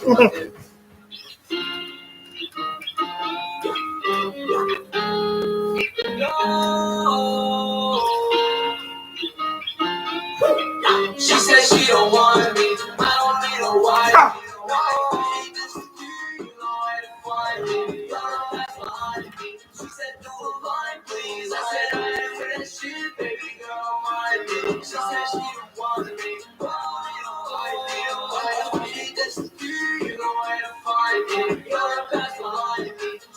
She said she don't want me. I don't need a wife. She said, do a line, please. I said, I ain't with that shit, baby girl, mind me. She said she don't want me.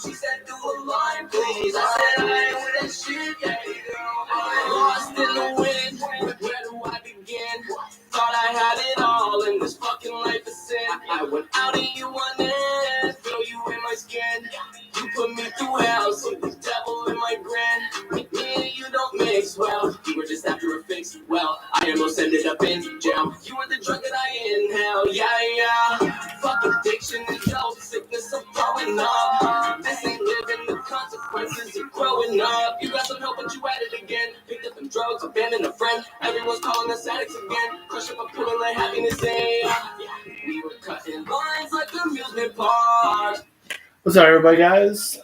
She said, do a line, please. I said, I ain't with that shit, baby girl, mind me. Lost in the wind, where do I begin? Thought I had it all in this fucking life of sin. I went out and you went in, feel you in my skin. You put me through hell, see the devil in my grin. Me and you don't mix well, you were just after a fix. Well, I almost ended up in jail. You were the drug that I inhale, yeah. Fuck addiction and dope, sickness of growing up. This ain't living, the consequences of growing up. You got some help, but you at it again. Picked up them drugs, abandoned a friend. Everyone's calling us addicts again. Crush up a pill and let happiness in. We were cutting lines like amusement parks. What's up, everybody, guys?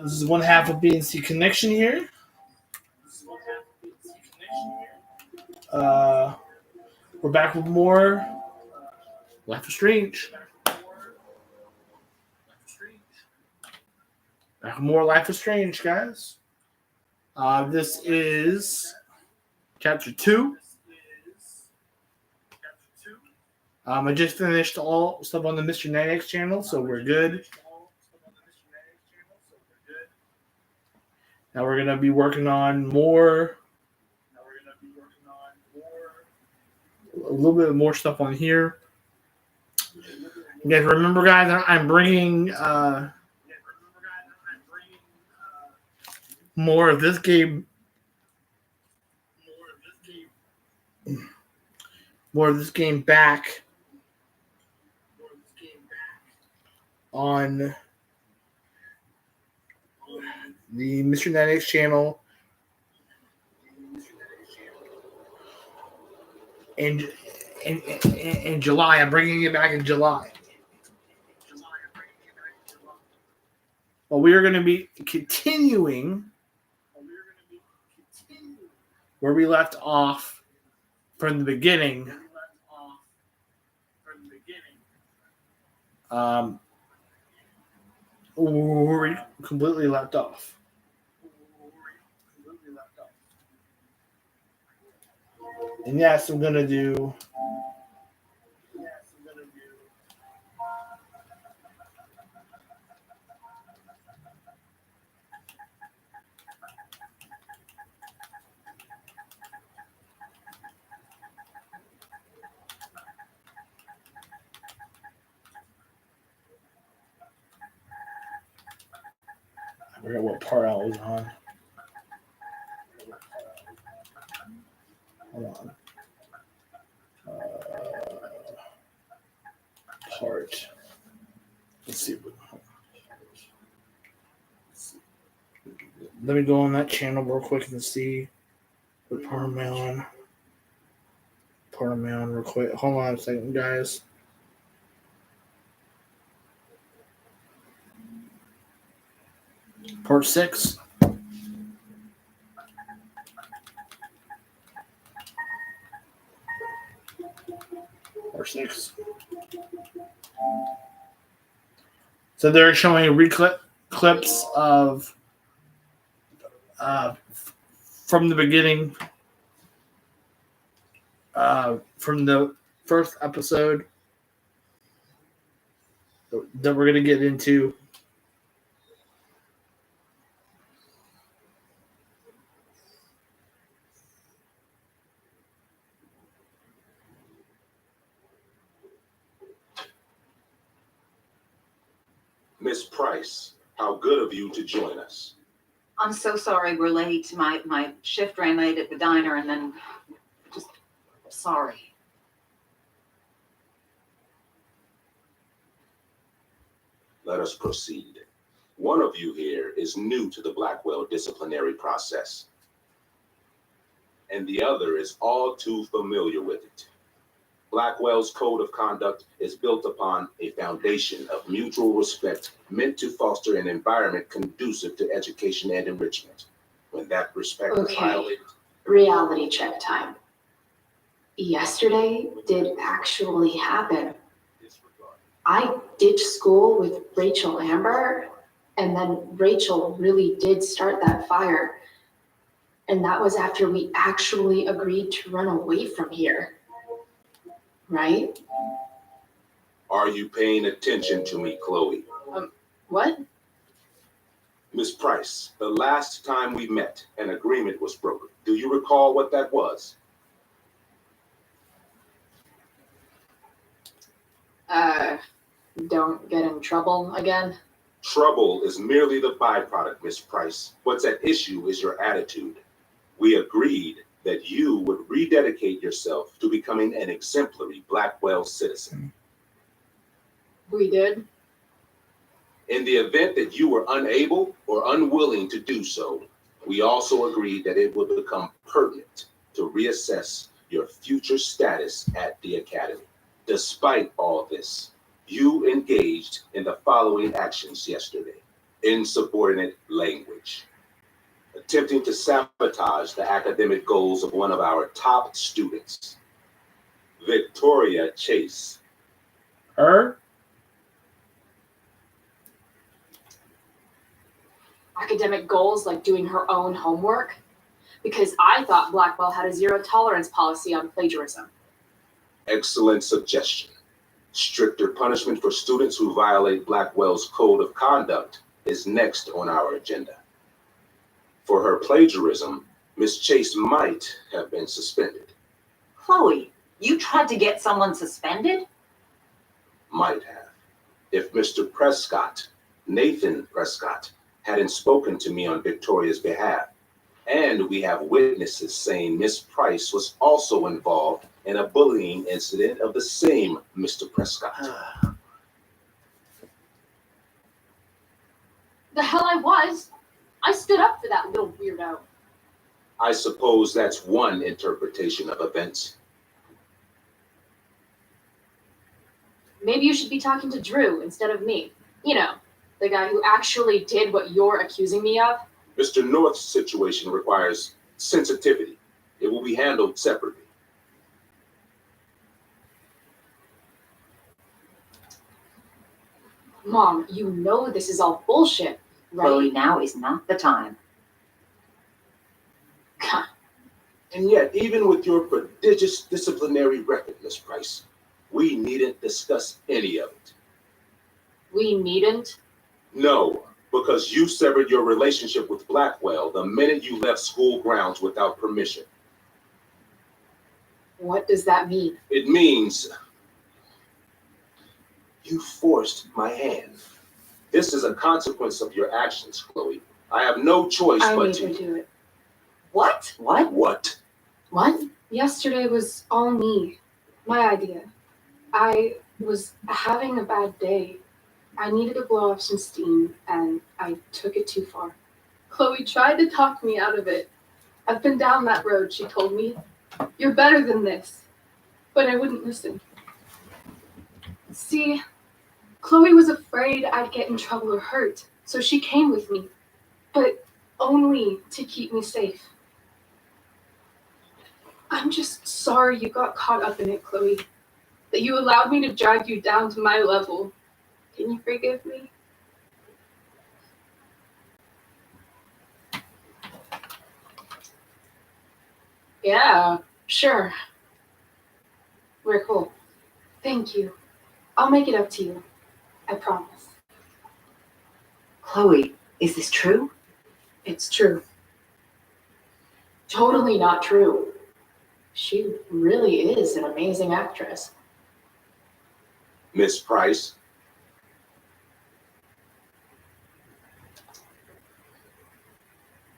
This is one half of BNC Connection here. We're back with more Life is Strange. Back with more Life is Strange, guys. This is Chapter 2. I just finished all stuff on the Mr. Nanics channel, so we're good. Now we're going to be working on more, a little bit more stuff on here. You guys remember, guys, I'm bringing more of this game back on the Mr. Nanics channel. In July. I'm bringing it back in July. But we are going to be continuing where we left off from the beginning. Where we completely left off. And yes, I'm going to do... I forgot what part I was on. Hold on. Part. Let's see. Let me go on that channel real quick and see what part am I on. Part am I on real quick. Hold on a second, guys. Part 6. Part 6. So they're showing clips of from the beginning, from the first episode that we're going to get into. Miss Price, how good of you to join us. I'm so sorry we're late. My shift ran late at the diner and then just sorry. Let us proceed. One of you here is new to the Blackwell disciplinary process, and the other is all too familiar with it. Blackwell's code of conduct is built upon a foundation of mutual respect meant to foster an environment conducive to education and enrichment. When that respect is Okay. violated, Reality check time. Yesterday did actually happen. I ditched school with Rachel Amber, and then Rachel really did start that fire. And that was after we actually agreed to run away from here. Right? are you paying attention to me, Chloe? What? Miss Price, the last time we met, an agreement was broken. Do you recall what that was? Don't get in trouble again? Trouble is merely the byproduct, Miss Price. What's at issue is your attitude. We agreed that you would rededicate yourself to becoming an exemplary Blackwell citizen. We did? In the event that you were unable or unwilling to do so, we also agreed that it would become pertinent to reassess your future status at the Academy. Despite all this, you engaged in the following actions yesterday. Insubordinate language. Attempting to sabotage the academic goals of one of our top students, Victoria Chase. Her? Academic goals like doing her own homework? Because I thought Blackwell had a zero tolerance policy on plagiarism. Excellent suggestion. Stricter punishment for students who violate Blackwell's code of conduct is next on our agenda. For her plagiarism, Miss Chase might have been suspended. Chloe, you tried to get someone suspended? Might have. If Mr. Prescott, Nathan Prescott, hadn't spoken to me on Victoria's behalf. And we have witnesses saying Miss Price was also involved in a bullying incident of the same Mr. Prescott. The hell I was! I stood up for that little weirdo. I suppose that's one interpretation of events. Maybe you should be talking to Drew instead of me. You know, the guy who actually did what you're accusing me of. Mr. North's situation requires sensitivity. It will be handled separately. Mom, you know this is all bullshit, right? Chloe, now is not the time. And yet, even with your prodigious disciplinary record, Miss Price, we needn't discuss any of it. We needn't? No, because you severed your relationship with Blackwell the minute you left school grounds without permission. What does that mean? It means you forced my hand. This is a consequence of your actions, Chloe. I have no choice I but made to. her do it. What? What? What? What? Yesterday was all me. My idea. I was having a bad day. I needed to blow off some steam, and I took it too far. Chloe tried to talk me out of it. I've been down that road, she told me. You're better than this. But I wouldn't listen. See, Chloe was afraid I'd get in trouble or hurt, so she came with me. But only to keep me safe. I'm just sorry you got caught up in it, Chloe. That you allowed me to drag you down to my level. Can you forgive me? Yeah, sure. We're cool. Thank you. I'll make it up to you. I promise. Chloe, is this true? It's true. Totally not true. She really is an amazing actress. Miss Price,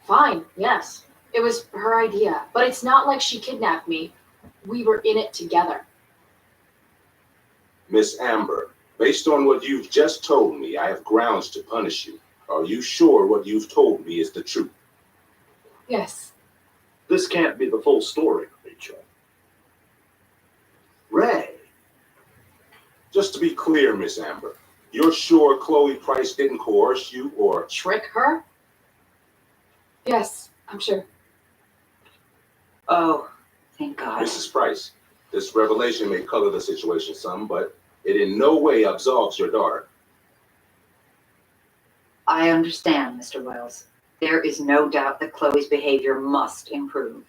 Fine, yes. It was her idea, but it's not like she kidnapped me. We were in it together. Miss Amber, based on what you've just told me, I have grounds to punish you. Are you sure what you've told me is the truth? Yes. This can't be the full story, Rachel. Ray, Just to be clear, Miss Amber, you're sure Chloe Price didn't coerce you or... Trick her? Yes, I'm sure. Oh, thank God. Mrs. Price, this revelation may color the situation some, but it in no way absolves your daughter. I understand, Mr. Wells. There is no doubt that Chloe's behavior must improve.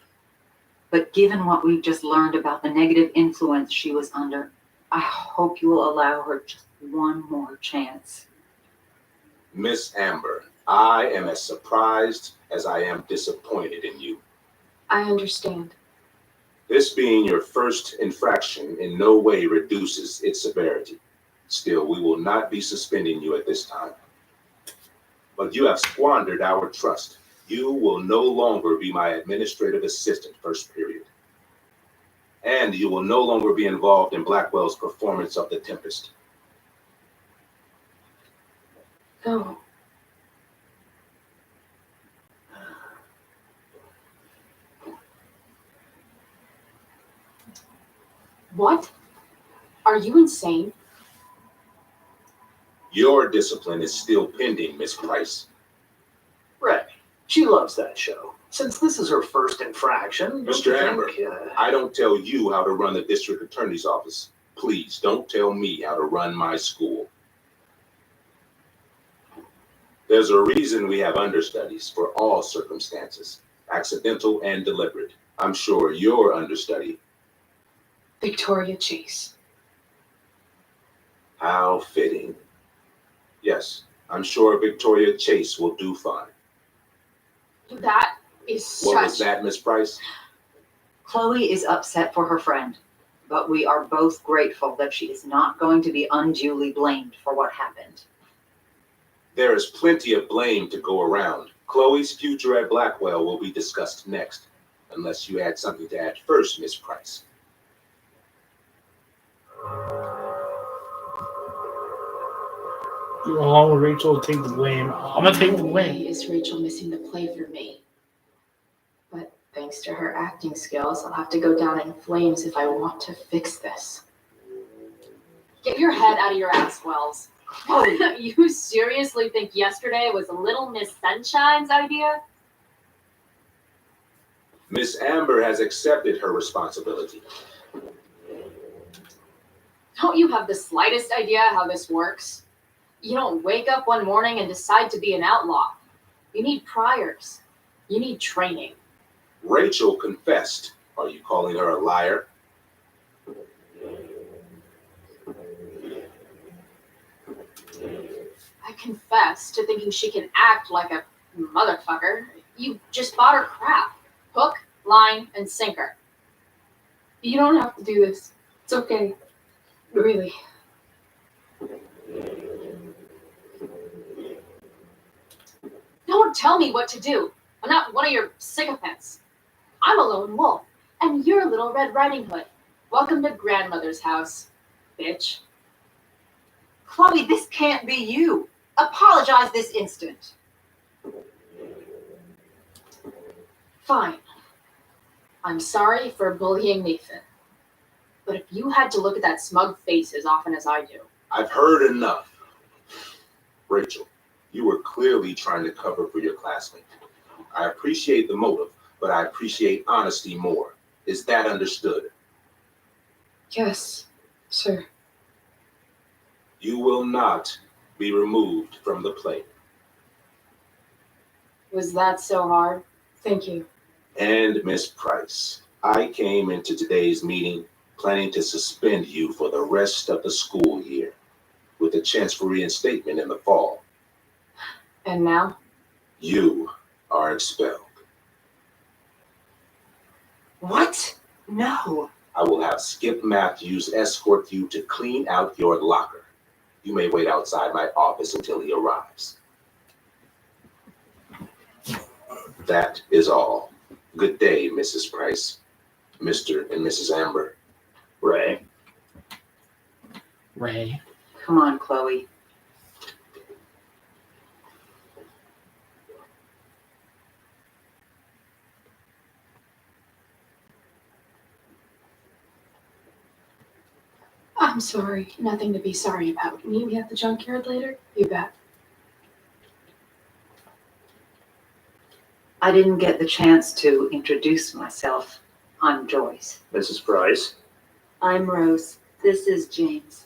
But given what we've just learned about the negative influence she was under, I hope you will allow her just one more chance. Miss Amber, I am as surprised as I am disappointed in you. I understand. This being your first infraction in no way reduces its severity. Still, we will not be suspending you at this time. But you have squandered our trust. You will no longer be my administrative assistant first period. And you will no longer be involved in Blackwell's performance of The Tempest. No. What? Are you insane? Your discipline is still pending, Miss Price. Ray, she loves that show. Since this is her first infraction, don't you Mr. Amber, think, I don't tell you how to run the district attorney's office. Please don't tell me how to run my school. There's a reason we have understudies for all circumstances, accidental and deliberate. I'm sure your understudy. Victoria Chase. How fitting. Yes, I'm sure Victoria Chase will do fine. That is What was such... that, Miss Price? Chloe is upset for her friend, but we are both grateful that she is not going to be unduly blamed for what happened. There is plenty of blame to go around. Chloe's future at Blackwell will be discussed next, unless you had something to add first, Miss Price. Along with Rachel, take the blame. I'm gonna take the Not blame. only is Rachel missing the play for me, but thanks to her acting skills, I'll have to go down in flames if I want to fix this. Get your head out of your ass, Wells. You seriously think yesterday was Little Miss Sunshine's idea? Miss Amber has accepted her responsibility. Don't you have the slightest idea how this works? You don't wake up one morning and decide to be an outlaw. You need priors. You need training. Rachel confessed. Are you calling her a liar? I confess to thinking she can act like a motherfucker. You just bought her crap. Hook, line, and sinker. You don't have to do this. It's okay. Really. Don't tell me what to do. I'm not one of your sycophants. I'm a lone wolf, and you're Little Red Riding Hood. Welcome to grandmother's house, bitch. Chloe, this can't be you. Apologize this instant. Fine. I'm sorry for bullying Nathan. But if you had to look at that smug face as often as I do, I've heard enough. Rachel, you were clearly trying to cover for your classmate. I appreciate the motive, but I appreciate honesty more. Is that understood? Yes, sir. You will not be removed from the play. was that so hard? Thank you. And Miss Price, I came into today's meeting planning to suspend you for the rest of the school year, with a chance for reinstatement in the fall. And now? You are expelled. What? No. I will have Skip Matthews escort you to clean out your locker. You may wait outside my office until he arrives. That is all. Good day, Mrs. Price, Mr. and Mrs. Amber. Ray? Ray. Come on, Chloe. I'm sorry. Nothing to be sorry about. Meet me at the junkyard later? You bet. I didn't get the chance to introduce myself. I'm Joyce. Mrs. Price? I'm Rose. This is James.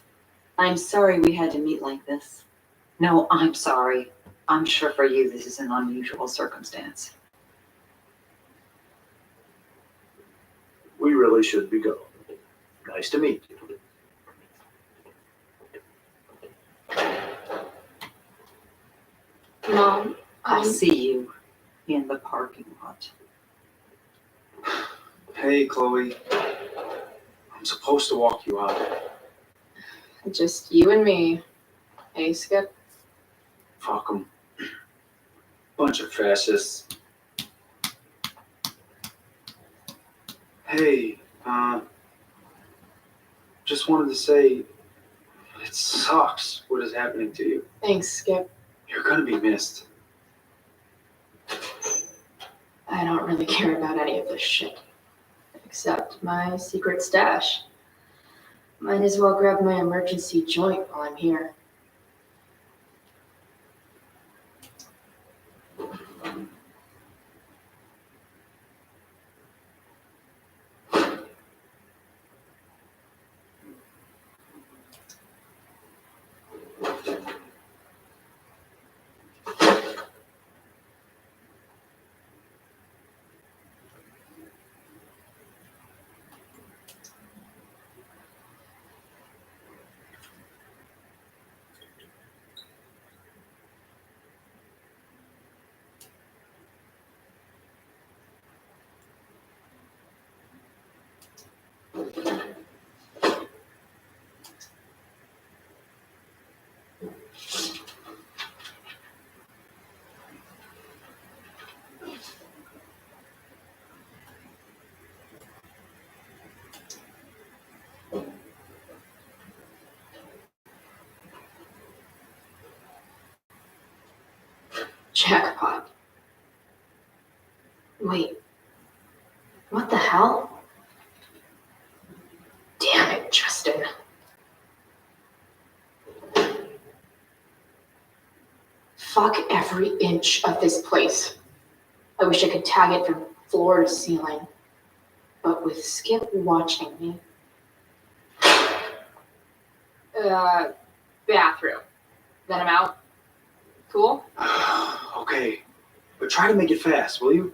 I'm sorry we had to meet like this. No, I'm sorry. I'm sure for you this is an unusual circumstance. We really should be going. Nice to meet you. Mom, I'll see you in the parking lot. Hey, Chloe. I'm supposed to walk you out. Just you and me. Hey, Skip. Fuck them. Bunch of fascists. Hey, just wanted to say, it sucks what is happening to you. Thanks, Skip. You're gonna be missed. I don't really care about any of this shit. Except my secret stash. Might as well grab my emergency joint while I'm here. Jackpot. Wait. What the hell? Damn it, Justin. Fuck every inch of this place. I wish I could tag it from floor to ceiling. But with Skip watching me. Bathroom. Then I'm out. Cool? Okay, but try to make it fast, will you?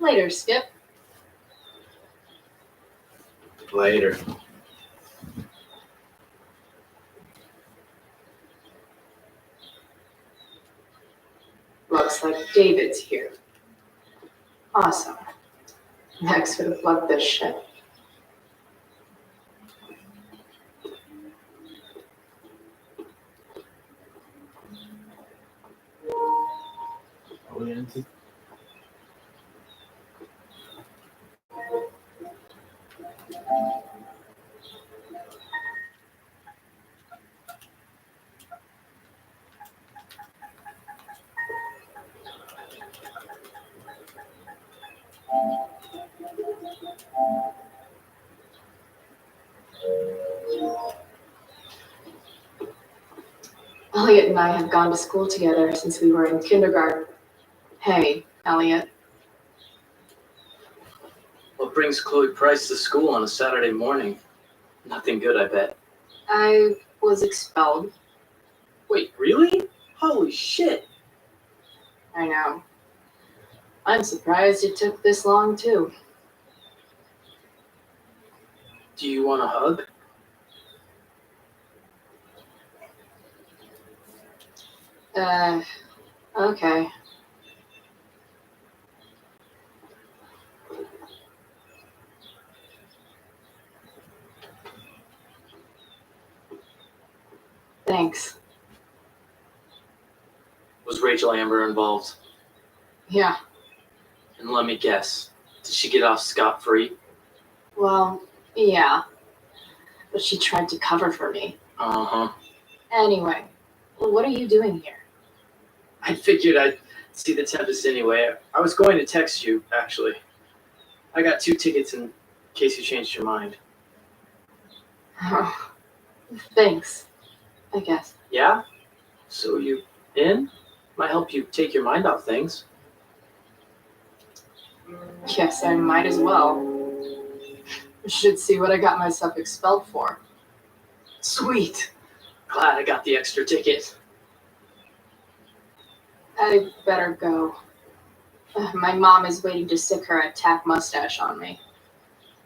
Later, Skip. Later. Looks like David's here. Awesome. Max would have loved this shit. Elliot and I have gone to school together since we were in kindergarten. Hey, Elliot. What brings Chloe Price to school on a Saturday morning? Nothing good, I bet. I was expelled. Wait, really? Holy shit. I know. I'm surprised it took this long, too. Do you want a hug? Okay. Thanks. Was Rachel Amber involved? Yeah, And let me guess, did she get off scot-free? well, yeah. But she tried to cover for me. Uh-huh. Anyway, what are you doing here? I figured I'd see the Tempest anyway. I was going to text you, actually. I got 2 tickets in case you changed your mind. Oh, thanks, I guess. Yeah? So you in? Might help you take your mind off things. Guess I might as well. Should see what I got myself expelled for. Sweet. Glad I got the extra ticket. I better go. My mom is waiting to stick her attack mustache on me.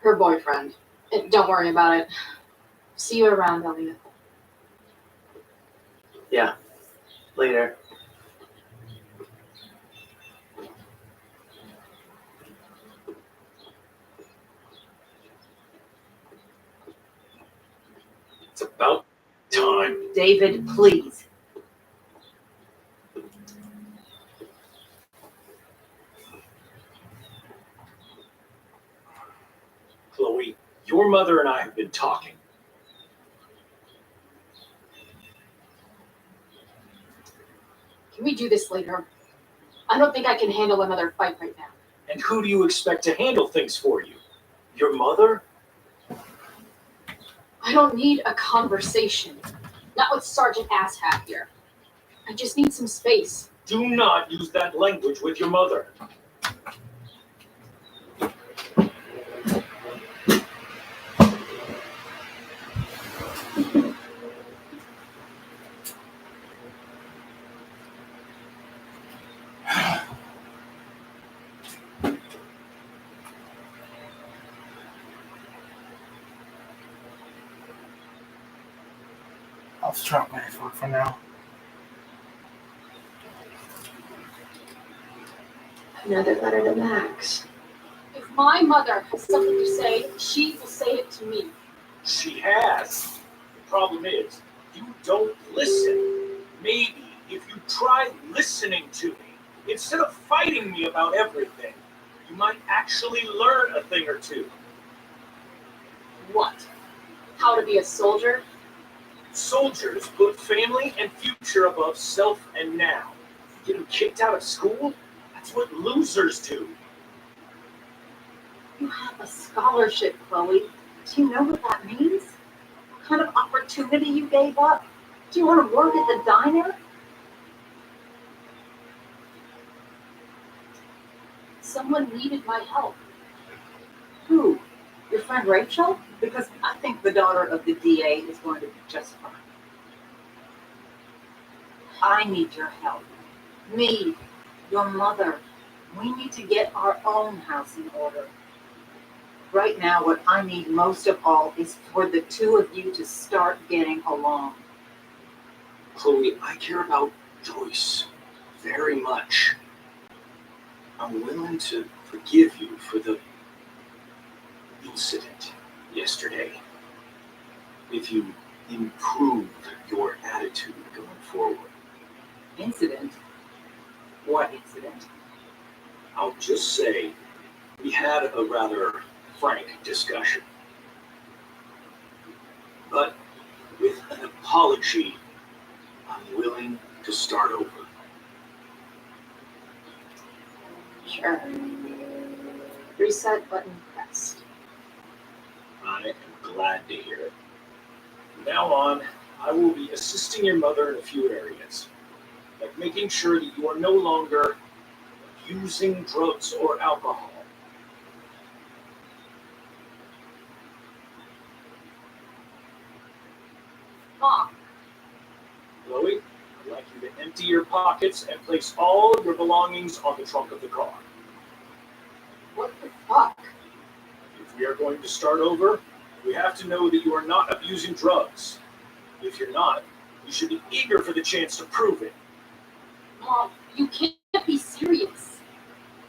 Her boyfriend. Don't worry about it. See you around, Elliot. Yeah. Later. It's about time. David, please. Chloe, your mother and I have been talking. Can we do this later? I don't think I can handle another fight right now. And who do you expect to handle things for you? Your mother? I don't need a conversation. Not with Sergeant Asshat here. I just need some space. Do not use that language with your mother. I'll drop my phone for now. Another letter to Max. If my mother has something to say, she will say it to me. She has. The problem is, you don't listen. Maybe if you try listening to me, instead of fighting me about everything, you might actually learn a thing or two. What? How to be a soldier? Soldiers put family and future above self and now. Get them kicked out of school? That's what losers do. You have a scholarship, Chloe. Do you know what that means? What kind of opportunity you gave up? Do you want to work at the diner? Someone needed my help. Who? Your friend Rachel? Because I think the daughter of the DA is going to be just fine. I need your help. Me, your mother, We need to get our own house in order. Right now, what I need most of all is for the two of you to start getting along. Chloe, I care about Joyce very much. I'm willing to forgive you for the incident yesterday if you improve your attitude going forward. Incident? What incident? I'll just say we had a rather frank discussion. But with an apology, I'm willing to start over. Sure. Reset button pressed. I am glad to hear it. From now on, I will be assisting your mother in a few areas, like making sure that you are no longer using drugs or alcohol. Mom, Chloe, I'd like you to empty your pockets and place all of your belongings on the trunk of the car. what the fuck? If we are going to start over, we have to know that you are not abusing drugs. If you're not, you should be eager for the chance to prove it. Mom, you can't be serious.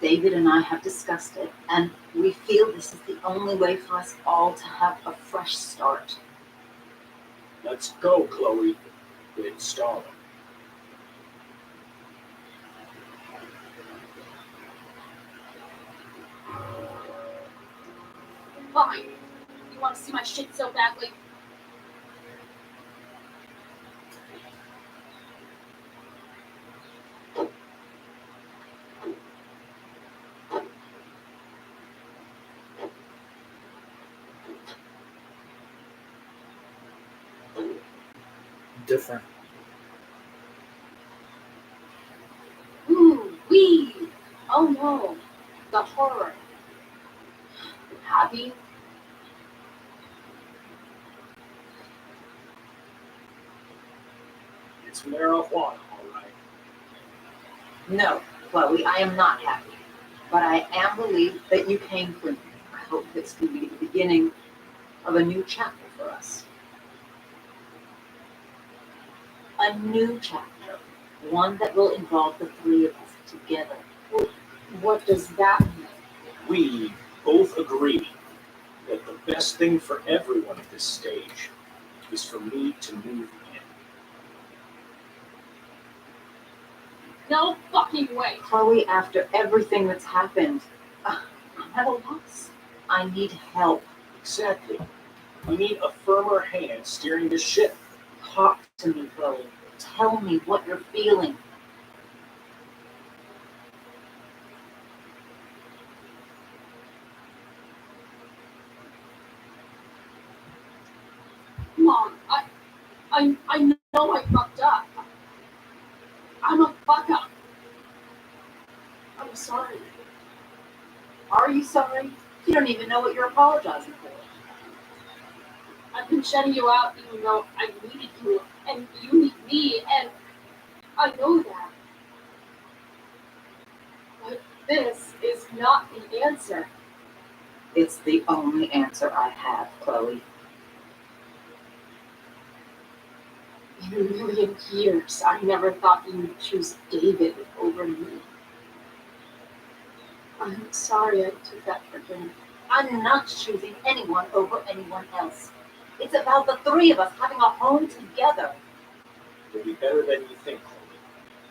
David and I have discussed it, and we feel this is the only way for us all to have a fresh start. Let's go, Chloe. With Stalin. Fine. You want to see my shit so badly? Different. Ooh, wee! Oh no, the horror. Happy? It's marijuana, all right. No, Chloe, I am not happy, but I am relieved that you came clean. I hope this can be the beginning of a new chapter for us. A new chapter, one that will involve the three of us together. What does that mean? We both agree that the best thing for everyone at this stage is for me to move in. No fucking way. Chloe, after everything that's happened, I'm at a loss. I need help. Exactly. We need a firmer hand steering this ship. Talk to me, Chloe. Tell me what you're feeling. Mom, I know I fucked up. I'm a fuck up. I'm sorry. Are you sorry? You don't even know what you're apologizing for. I've been shutting you out even though I needed you, and you need me, and I know that. But this is not the answer. It's the only answer I have, Chloe. In a million years, I never thought you would choose David over me. I'm sorry I took that for granted. I'm not choosing anyone over anyone else. It's about the three of us having a home together. It'll be better than you think, Chloe.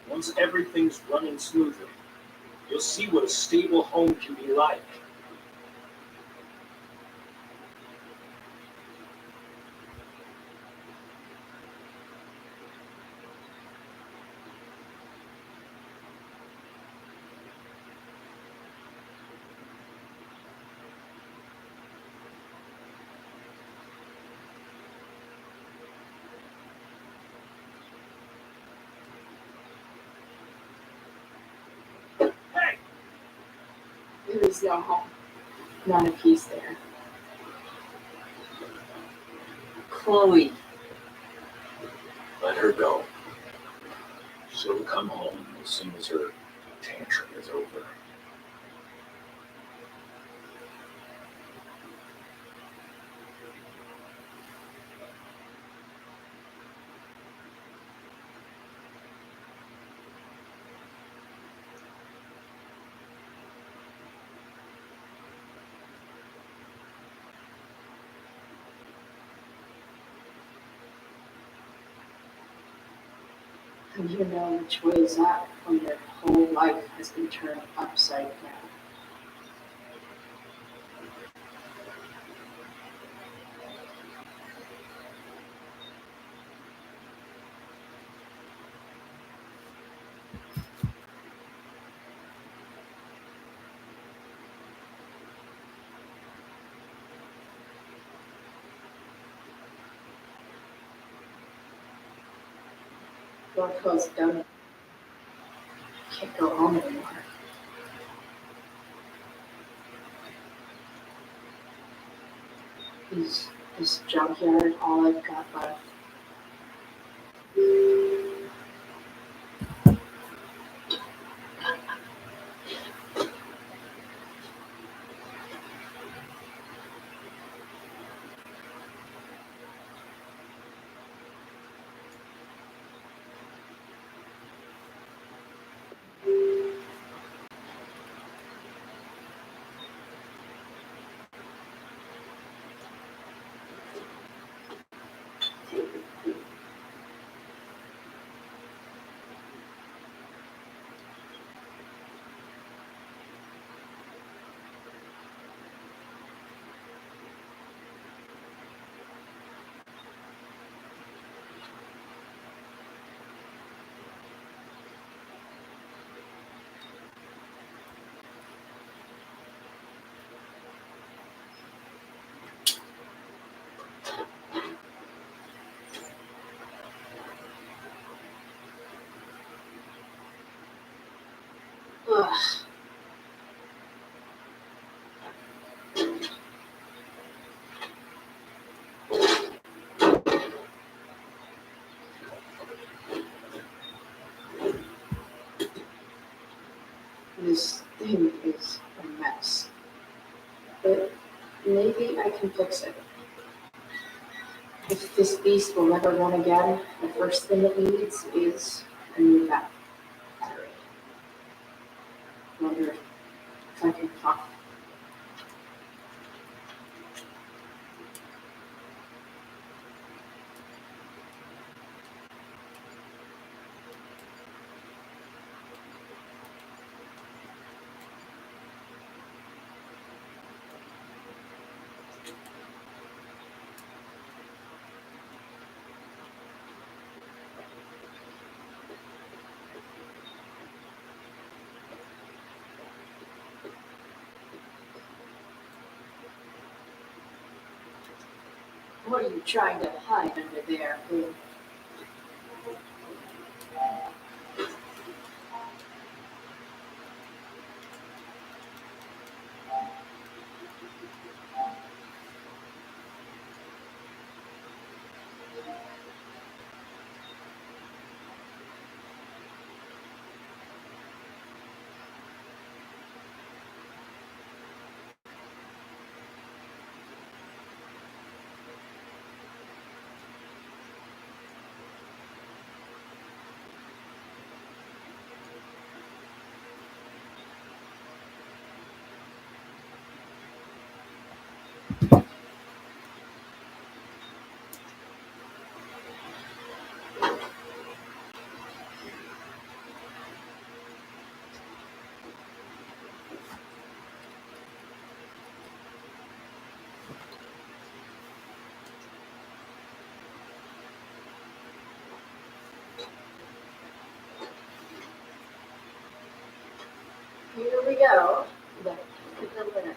Once everything's running smoothly, you'll see what a stable home can be like. Hey! There is no home. Not a peace there. Chloe, Let her go. She'll come home as soon as her tantrum is over. And you know which way is that when your whole life has been turned upside down. Rocco's done. Can't go home anymore. Is this junkyard all I've got left? Ugh. This thing is a mess. But maybe I can fix it. If this beast will never run again, the first thing it needs is a new battery. Wonder if I can find. What are you trying to hide under there, Boo? Here we go. Look at the winner.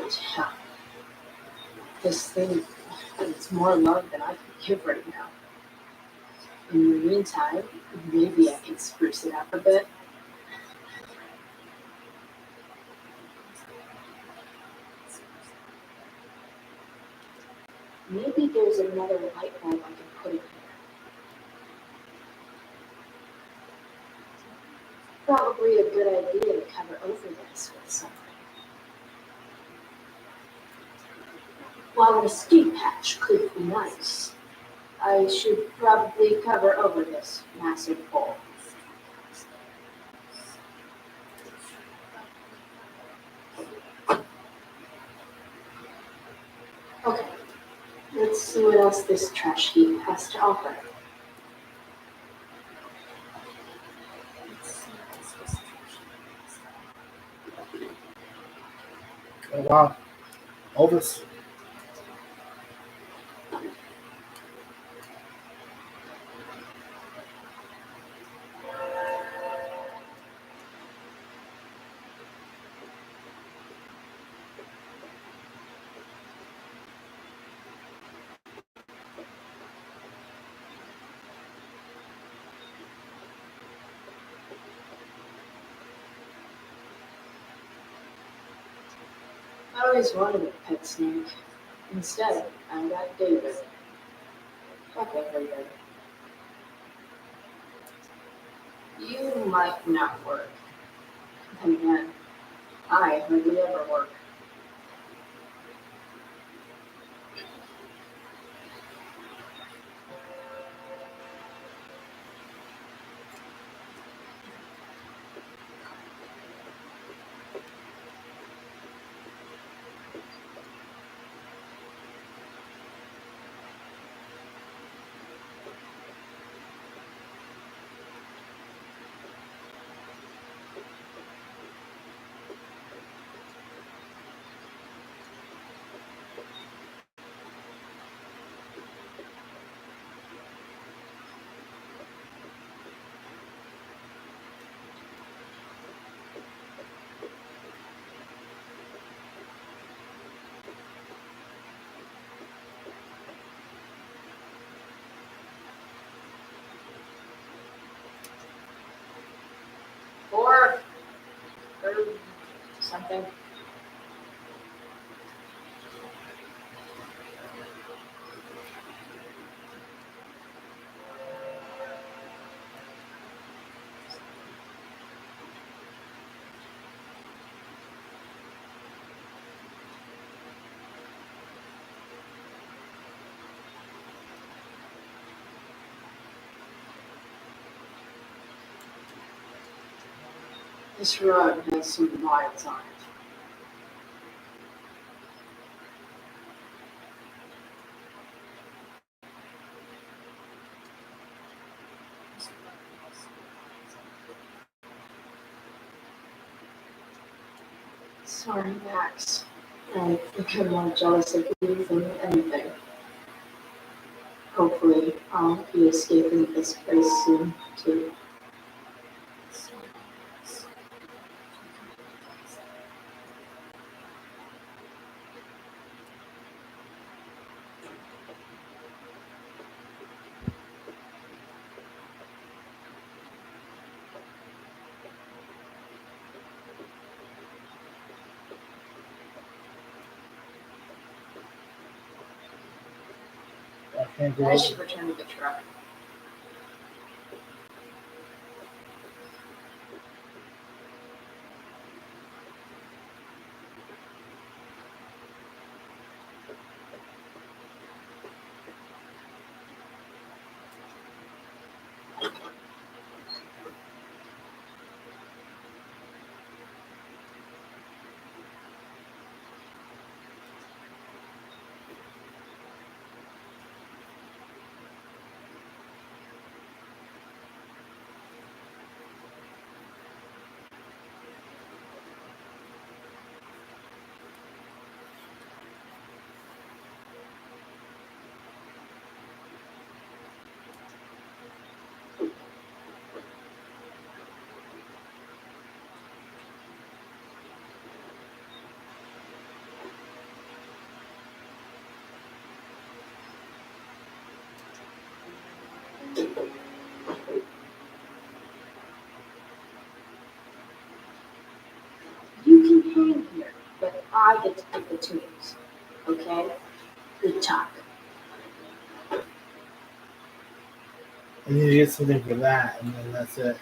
Yeah. This thing, it's more love than I can give right now. In the meantime, maybe I can spruce it up a bit. Maybe there's another light bulb I can put in here. Probably a good idea to cover over this with something. While an escape hatch could be nice, I should probably cover over this massive hole. Okay, let's see what else this trash heap has to offer. Oh, wow. Elvis. I always wanted a pet snake. Instead, I got David. Okay, very good. You might not work. Then again, I hardly ever work. Or something. This rug has some miles on it. Sorry, Max. I become more jealous of you than anything. Hopefully, I'll be escaping this place soon, too. I can't go I over. should return to the truck. I get to pick the tunes. Okay? Good talk. And you get something for that, and then that's it.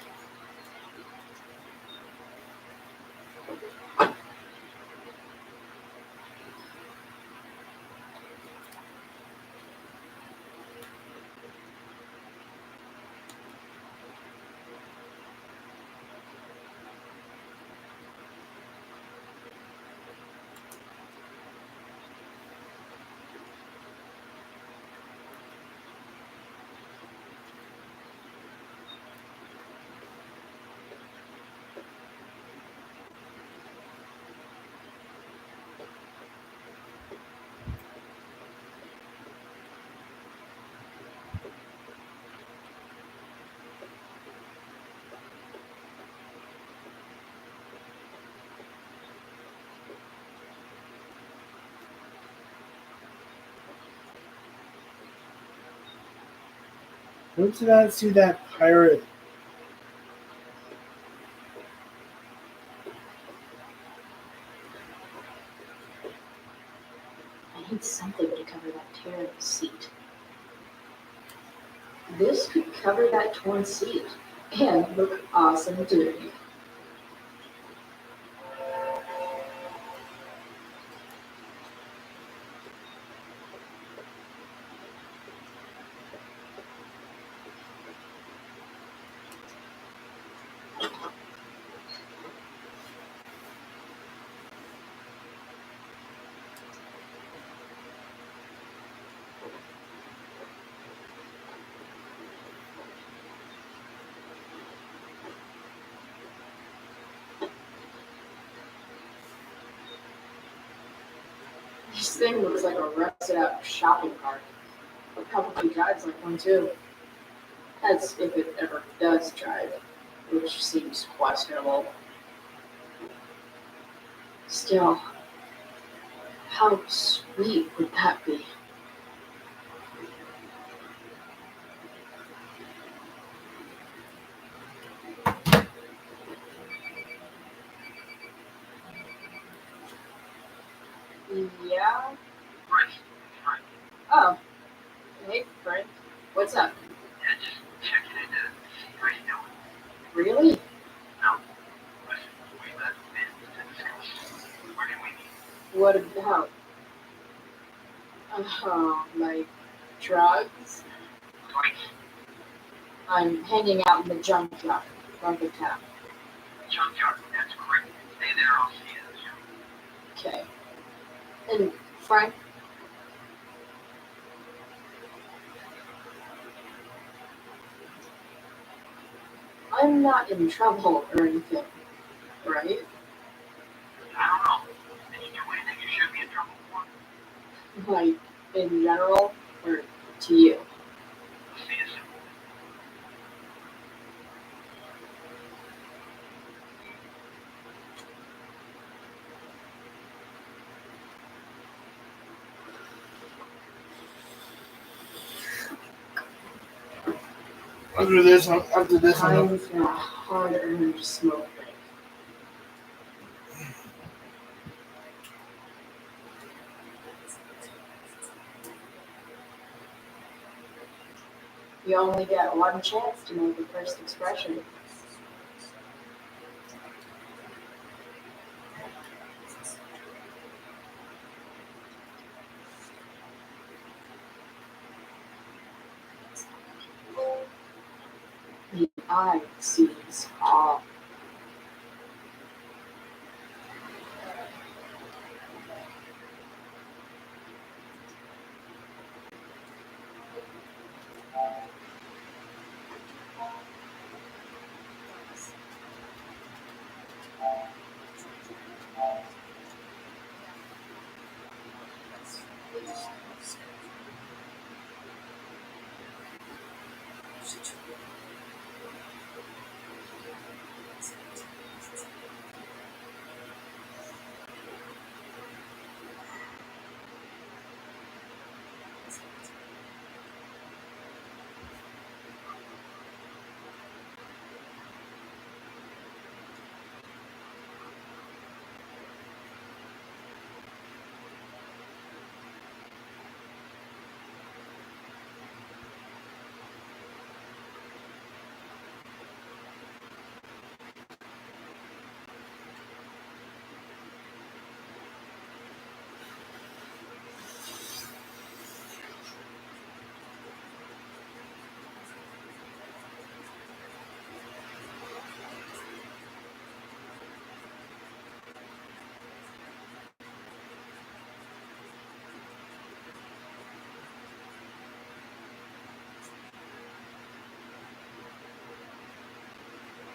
Where did I see that pirate? I need something to cover that tear in the seat. This could cover that torn seat and look awesome too. This thing looks like a rusted out shopping cart. It probably drives like one too. That's if it ever does drive, which seems questionable. Still, how sweet would that be? Yeah? Oh. Hey, Frank. What's up? Yeah, just checking in to see how you doing. Really? No. Listen, we got business to discuss. Where can we meet? What about? Like drugs? Twice. I'm hanging out in the junkyard, Market Town. Junkyard. That's great. Stay there. I'll see you. Okay. And Frank? I'm not in trouble or anything, right? I don't know. Did you do anything you should be in trouble for? Like, in general, or to you? See you soon. After this, I'm Time for a hard-earned smoke break. You only get one chance to make the first expression. The eye sees all.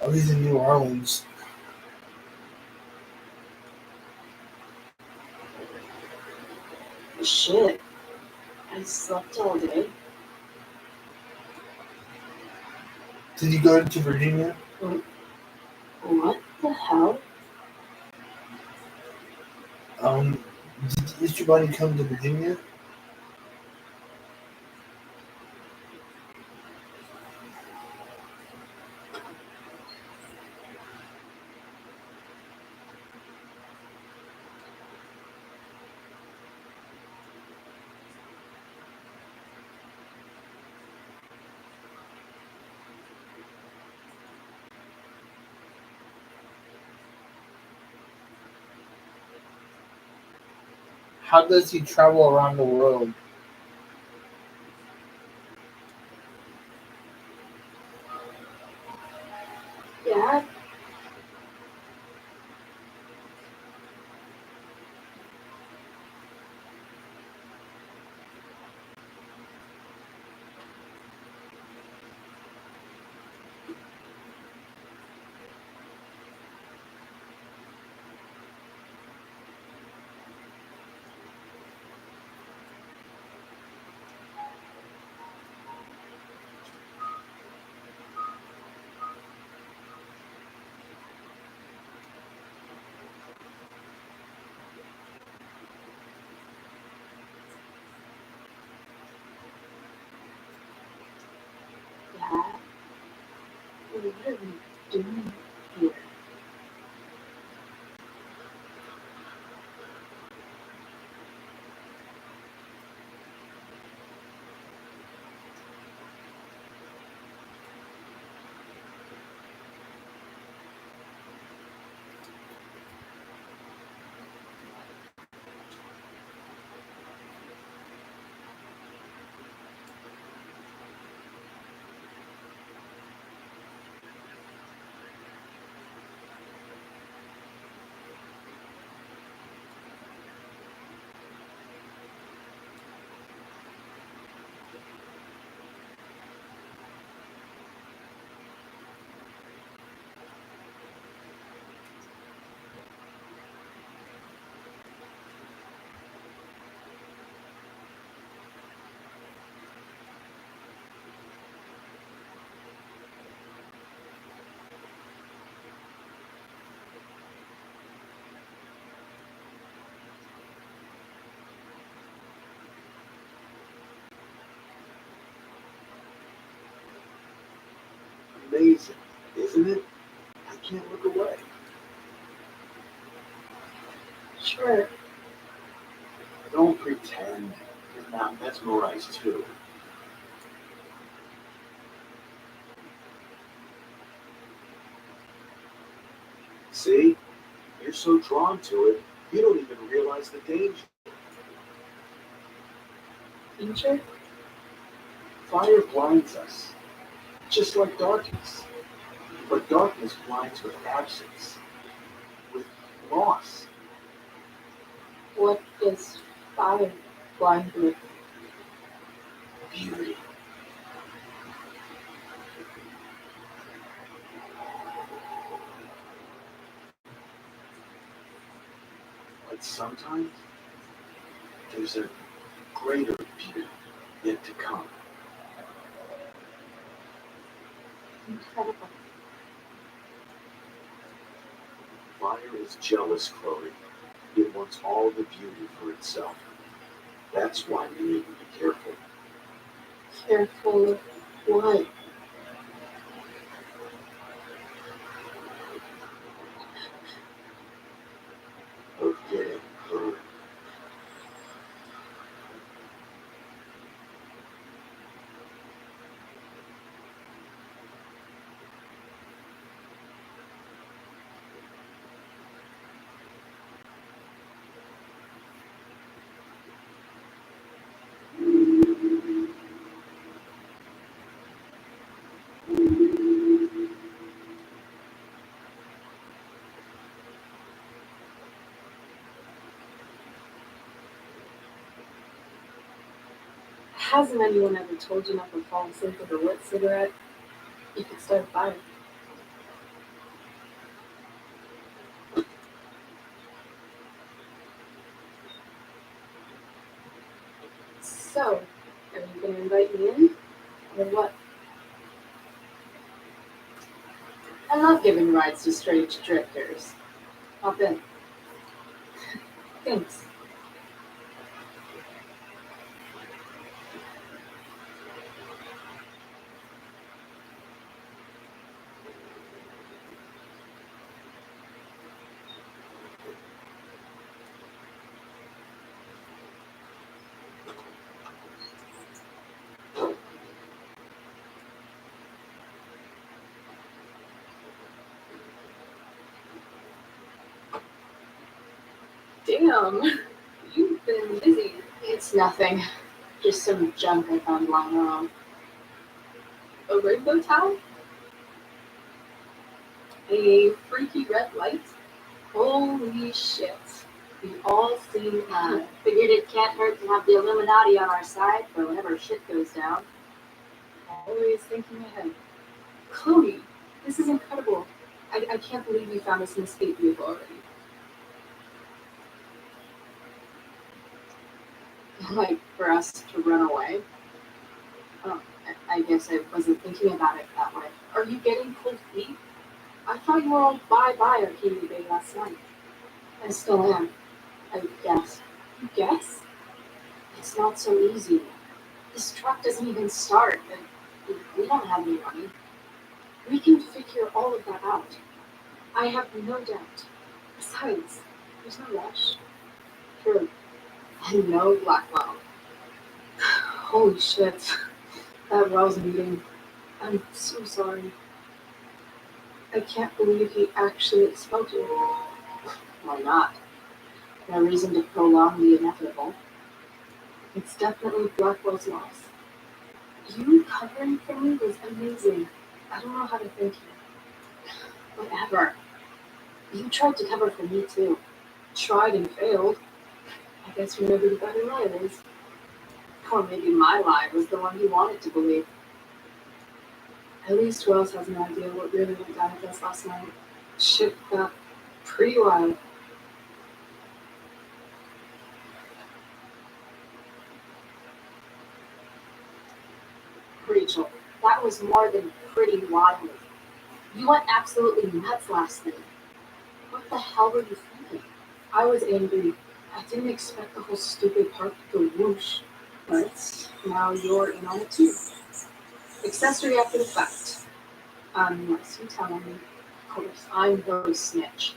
Oh, he's in New Orleans. Shit. I slept all day. Did you go to Virginia? What the hell? Did your buddy come to Virginia? How does he travel around the world? Dad? Dad? What are we doing here? Amazing, isn't it? I can't look away. Sure. Don't pretend. You're not mesmerized too. See? You're so drawn to it, you don't even realize the danger. Danger? Fire blinds us, just like darkness. But darkness blinds with absence, with loss. What does fire blind with? Beauty. But sometimes there's a greater beauty yet to come. Incredible. Fire is jealous, Chloe. It wants all the beauty for itself. That's why you need to be careful. Careful of what? Of getting hurt. Hasn't anyone ever told you not to fall asleep with a lit cigarette? You could start a fire. So, are you gonna invite me in? Or what? I love giving rides to strange drifters. Hop in. Thanks. Damn, you've been busy. It's nothing. Just some junk I found lying around. A rainbow towel? A freaky red light? Holy shit. We all seen that. Figured it can't hurt to have the Illuminati on our side for whenever shit goes down. Always thinking ahead. Chloe, this is incredible. I can't believe you found us an escape vehicle already. Like, for us to run away? Oh, I guess I wasn't thinking about it that way. Are you getting cold feet? I thought you were all bye-bye Arcadia Bay last night. I still am. I guess. You guess? It's not so easy. This truck doesn't even start, and we don't have any money. We can figure all of that out. I have no doubt. Besides, there's no rush. True. And no Blackwell. Holy shit. That Wells meeting. I'm so sorry. I can't believe he actually expelled you. Why not? No reason to prolong the inevitable. It's definitely Blackwell's loss. You covering for me was amazing. I don't know how to thank you. Whatever. You tried to cover for me too. Tried and failed. I guess you know who the better liar is. Or maybe my lie was the one he wanted to believe. At least Wells has an idea what really went down with us last night. Shit got pretty wild. Rachel, that was more than pretty wild. You went absolutely nuts last night. What the hell were you thinking? I was angry. I didn't expect the whole stupid park to go whoosh. But now you're in on it too. Accessory after the fact. Unless you tell me. Of course, I'm no snitch.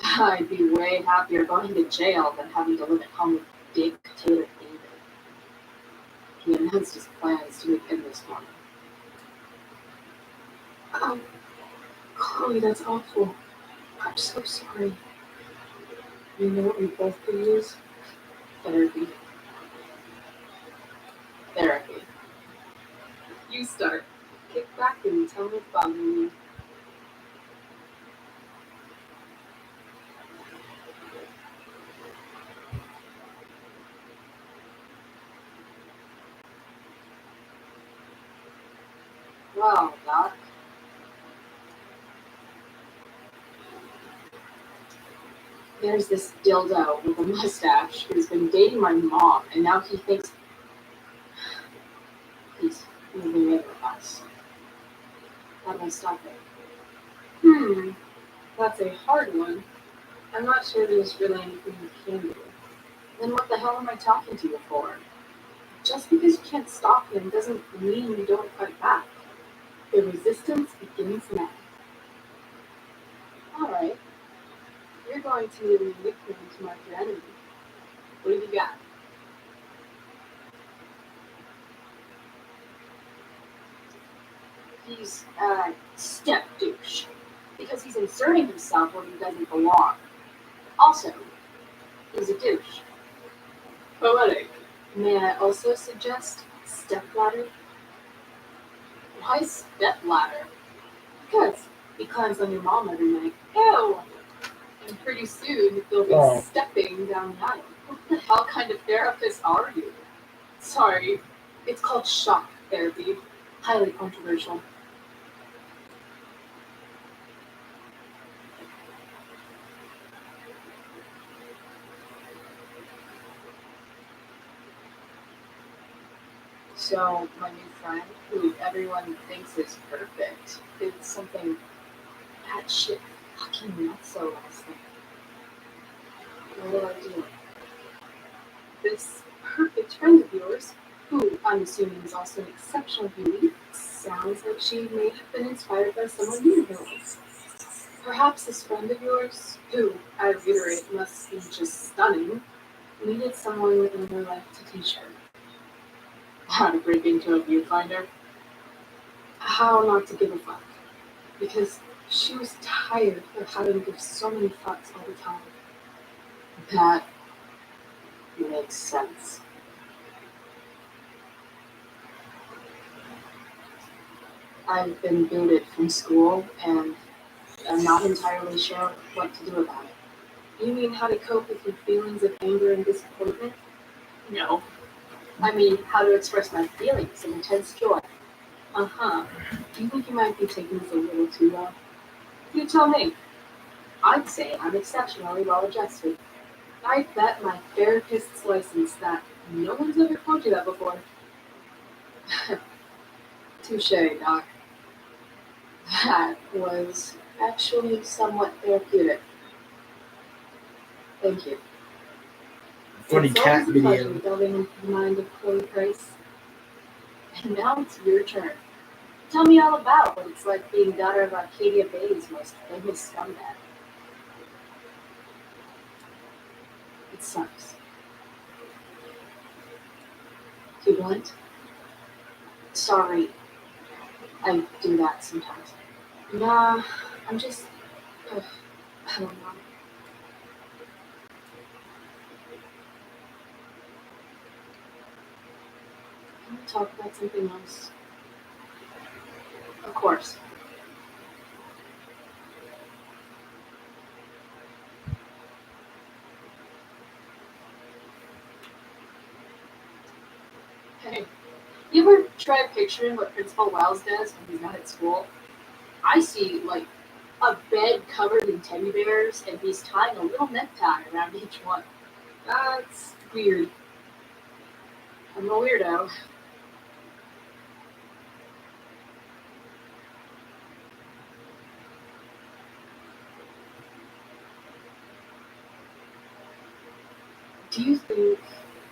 I'd be way happier going to jail than having to live at home with dictator David. He announced his plans to move in this morning. Chloe, that's awful. I'm so sorry. You know what we both could use? Therapy. Therapy. You start. Kick back and tell me what's bothering you. Well, Doc. There's this dildo with a mustache who's been dating my mom, and now he thinks he's moving in with us. How do I stop it? That's a hard one. I'm not sure there's really anything you can do. Then what the hell am I talking to you for? Just because you can't stop him doesn't mean you don't fight back. The resistance begins now. Alright. You're going to need a new nickname to mark your enemy. What have you got? He's a step douche. Because he's inserting himself where he doesn't belong. Also, he's a douche. Poetic. May I also suggest stepladder? Why stepladder? Because he climbs on your mom every night. Ew! And pretty soon they'll be stepping down the aisle. What the hell kind of therapist are you? Sorry, it's called shock therapy. Highly controversial. So my new friend, who everyone thinks is perfect, did something that shit fucking nutso last night. What do I do? This perfect friend of yours, who I'm assuming is also an exceptional beauty, sounds like she may have been inspired by someone you know. Perhaps this friend of yours, who, I reiterate, must be just stunning, needed someone in her life to teach her how to break into a viewfinder, how not to give a fuck, because she was tired of having to give so many fucks all the time. That makes sense. I've been booted from school, and I'm not entirely sure what to do about it. You mean how to cope with your feelings of anger and disappointment? No. I mean how to express my feelings of intense joy. Uh-huh. Do you think you might be taking this a little too long? You tell me. I'd say I'm exceptionally well adjusted. I bet my therapist's license that no one's ever told you that before. Touche, Doc. That was actually somewhat therapeutic. Thank you. Funny It's cat always a pleasure video. delving into the mind of Chloe Price. And now it's your turn. Tell me all about what it's like being daughter of Arcadia Bay's most famous scumbag. It sucks. Too blunt? Sorry. I do that sometimes. Nah, I'm just... I don't know. Can we talk about something else? Of course. Hey, you ever try picturing what Principal Wells does when he's not at school? I see, like, a bed covered in teddy bears, and he's tying a little necktie around each one. That's weird. I'm a weirdo. Do you think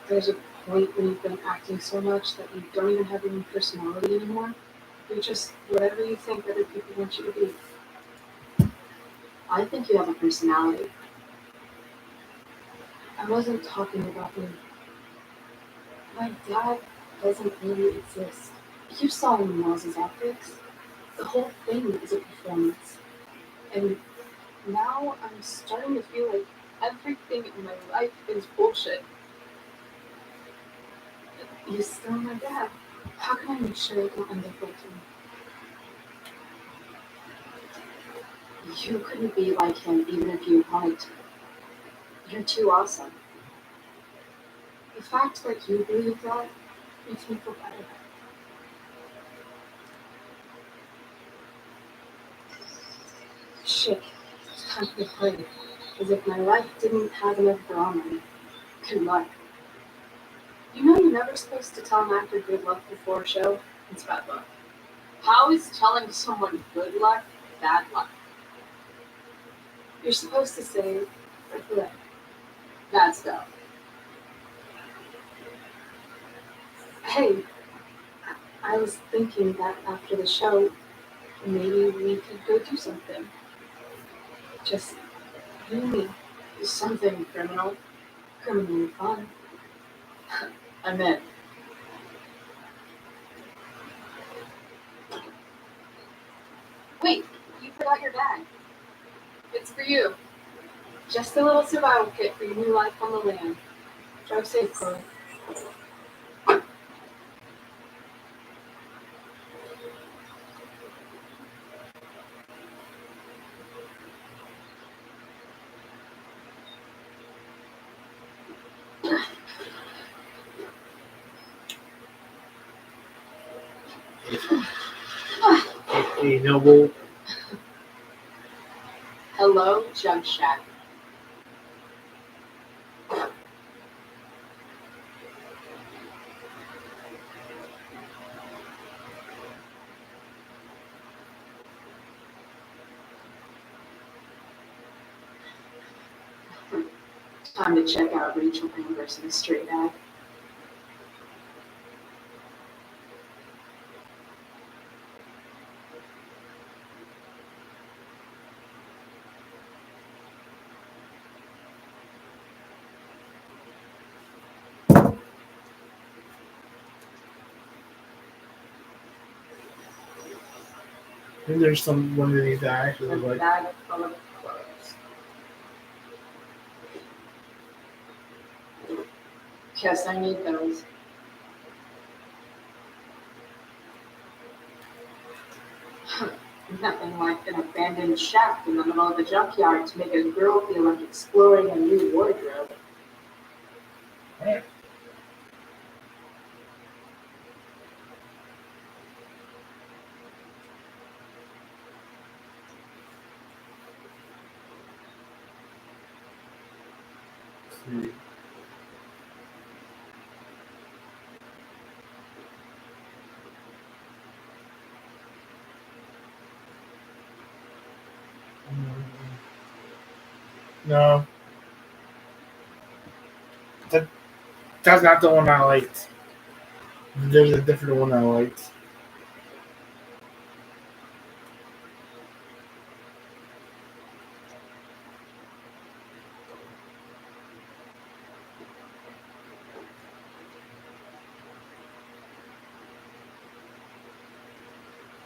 there's a point when you've been acting so much that you don't even have any personality anymore? You're just whatever you think other people want you to be. I think you have a personality. I wasn't talking about me. My dad doesn't really exist. You saw him in Miles' optics. The whole thing is a performance. And now I'm starting to feel like everything in my life is bullshit. He's still my dad. How can I make sure I don't end up like him? You couldn't be like him even if you wanted to. You're too awesome. The fact that you believe that makes me feel better. Shit, it's time to play. As if my life didn't have enough drama. Good luck. You know you're never supposed to tell an actor good luck before a show? It's bad luck. How is telling someone good luck bad luck? You're supposed to say, good. Bad stuff. Hey, I was thinking that after the show, maybe we could go do something. Just you and me. Something criminally fun. I'm in. Wait, you forgot your bag. It's for you. Just a little survival kit for your new life on the land. Drive safe, Chloe. Hey, Noble. Hello, Jug Shack. Time to check out Rachel Amber's mystery bag. I think there's some one of these that I actually A look like. bag full of clothes. Guess I need those. Nothing like an abandoned shack in the middle of the junkyard to make a girl feel like exploring a new wardrobe. Alright. Let's see. No. That's not the one I liked. There's a different one I liked.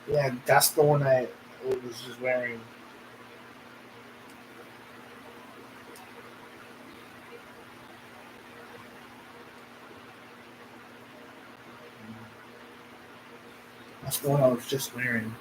Yeah, that's the one I was just wearing. That's the one I was just wearing.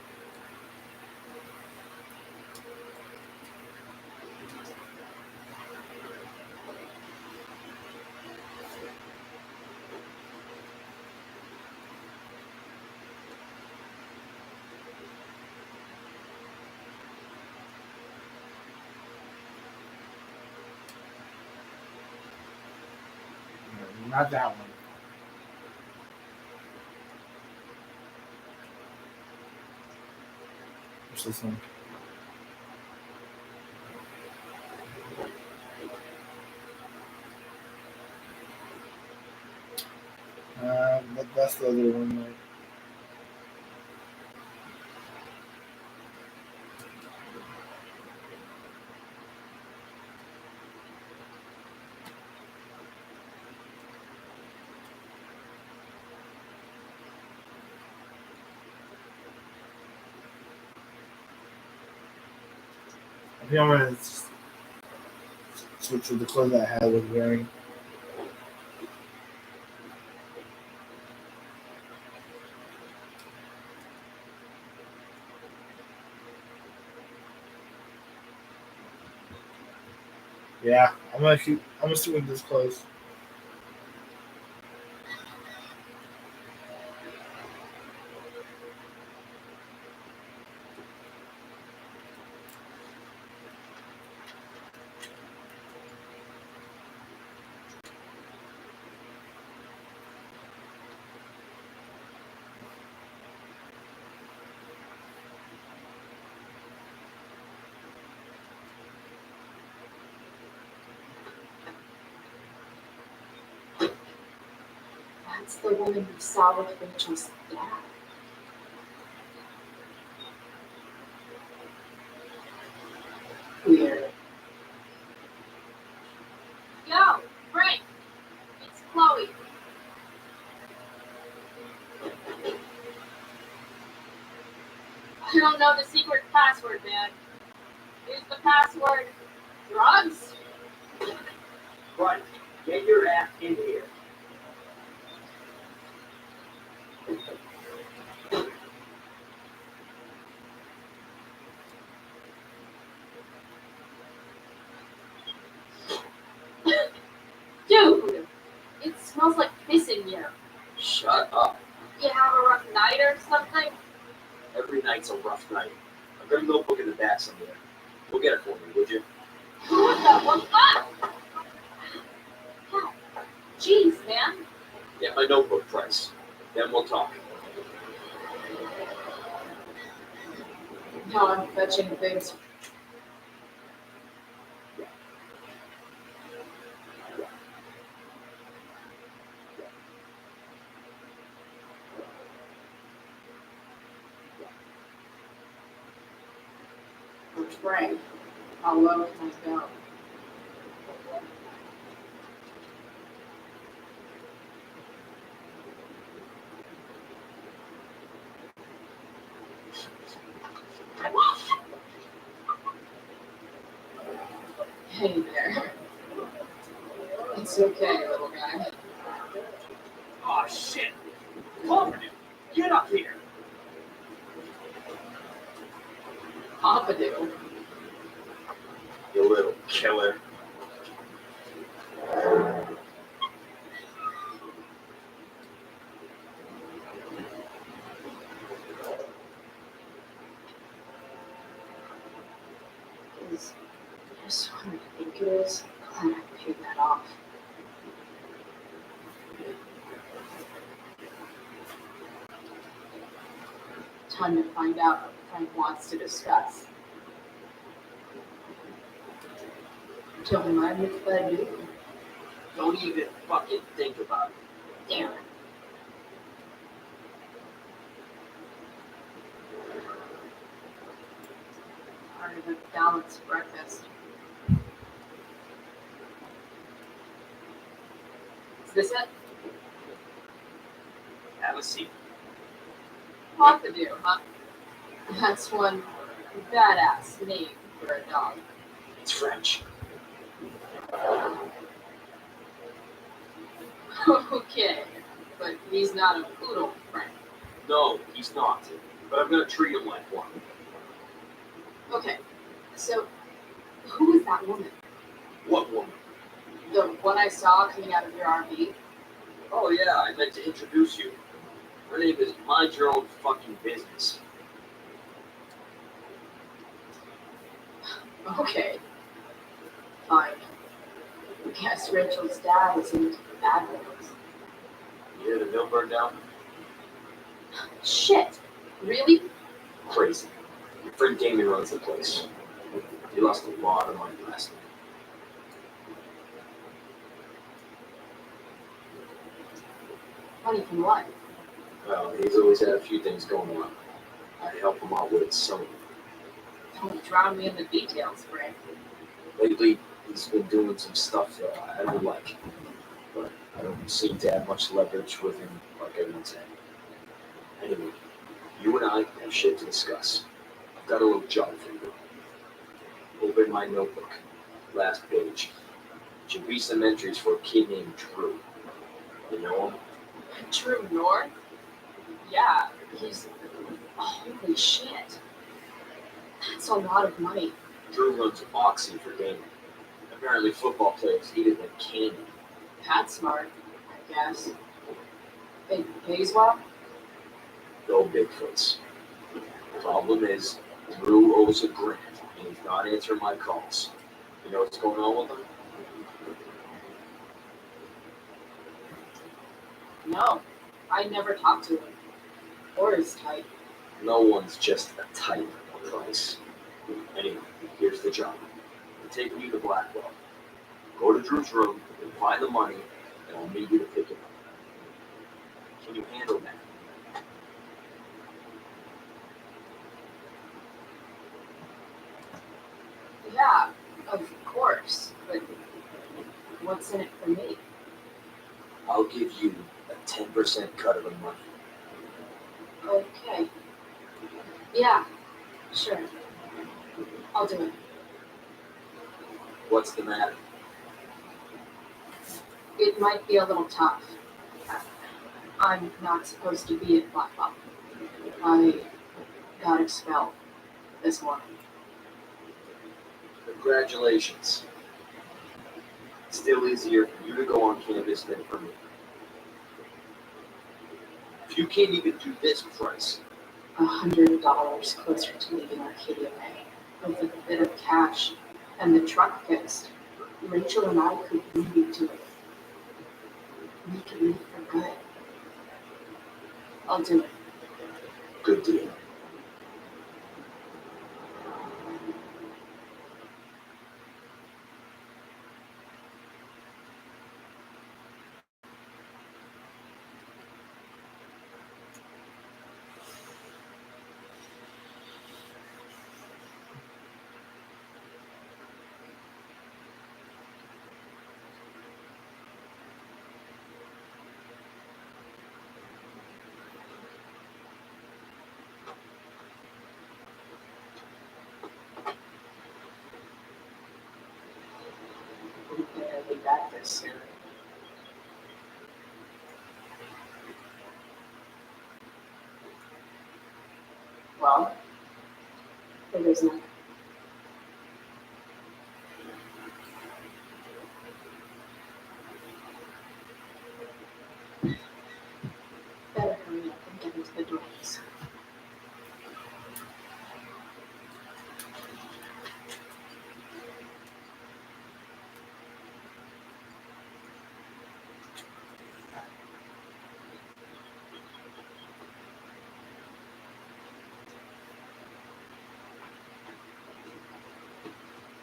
Not that one. What's this one? But that's the other one. Like, I think I'm gonna switch with the clothes that I was wearing. Yeah, I'm gonna stick with this clothes. That's the woman we saw with Rachel's dad. Weird. Yo, Frank, it's Chloe. I don't know the secret password, man. Is the password drugs? Right. Get your ass in here. Dude, it smells like piss in here. Shut up. You have a rough night or something? Every night's a rough night. I've got a notebook in the back somewhere. Go get it for me, would you? Who is that one? Ah! Jeez, man. Get my notebook, Price. Then we'll talk. Now I'm fetching things. Frank, how low can I go? Hey there. It's okay, little guy. Oh shit! Pompidou, get up here! Pompidou. You little killer. Is this what I think it is? Glad I paid that off. Time to find out what Frank wants to discuss. Don't mind if I do. Don't even fucking think about it. Damn it. Part of a balanced breakfast. Is this it? Have a seat. Pompidou, huh? That's one badass name for a dog. It's French. Okay, but he's not a poodle, Frank. No, he's not. But I'm gonna treat him like one. Okay, so who is that woman? What woman? The one I saw coming out of your RV? Oh yeah, I meant to introduce you. Her name is Mind Your Own Fucking Business. Okay, fine. Guess Rachel's dad is into bad boys. You hear the mill burn down? Shit, really? Crazy. Your friend Damien runs the place. He lost a lot of money last night. Money from what? Well, he's always had a few things going on. I help him out with some. Don't drown me in the details, Frank. Lately, he's been doing some stuff that I don't like. But I don't seem to have much leverage with him like I once had. Anyway, you and I have shit to discuss. I've got a little job for you. Open my notebook. Last page. Should be some entries for a kid named Drew. You know him? Drew North? Yeah, he's. Holy shit. That's a lot of money. Drew runs Oxy for gaming. Apparently football players eat it like candy. That's smart, I guess. It pays well? No Bigfoots. Problem is, Drew owes a grant, and he's not answering my calls. You know what's going on with him? No, I never talked to him. Or his type. No one's just a type of price. Anyway, here's the job. I'm taking you to Blackwell. Go to Drew's room and find the money, and I'll meet you to pick it up. Can you handle that? Yeah, of course. But what's in it for me? I'll give you a 10% cut of the money. Okay. Yeah, sure. I'll do it. What's the matter? It might be a little tough. I'm not supposed to be at Blackwell. I got expelled this morning. Congratulations. It's still easier for you to go on campus than for me. If you can't even do this price, $100 closer to leaving Arcadia Bay, with a bit of cash and the truck fixed. Rachel and I could really do it. We could leave for good. I'll do it. good deal. adversary. Well, it isn't. Better hurry up and get into the dorms.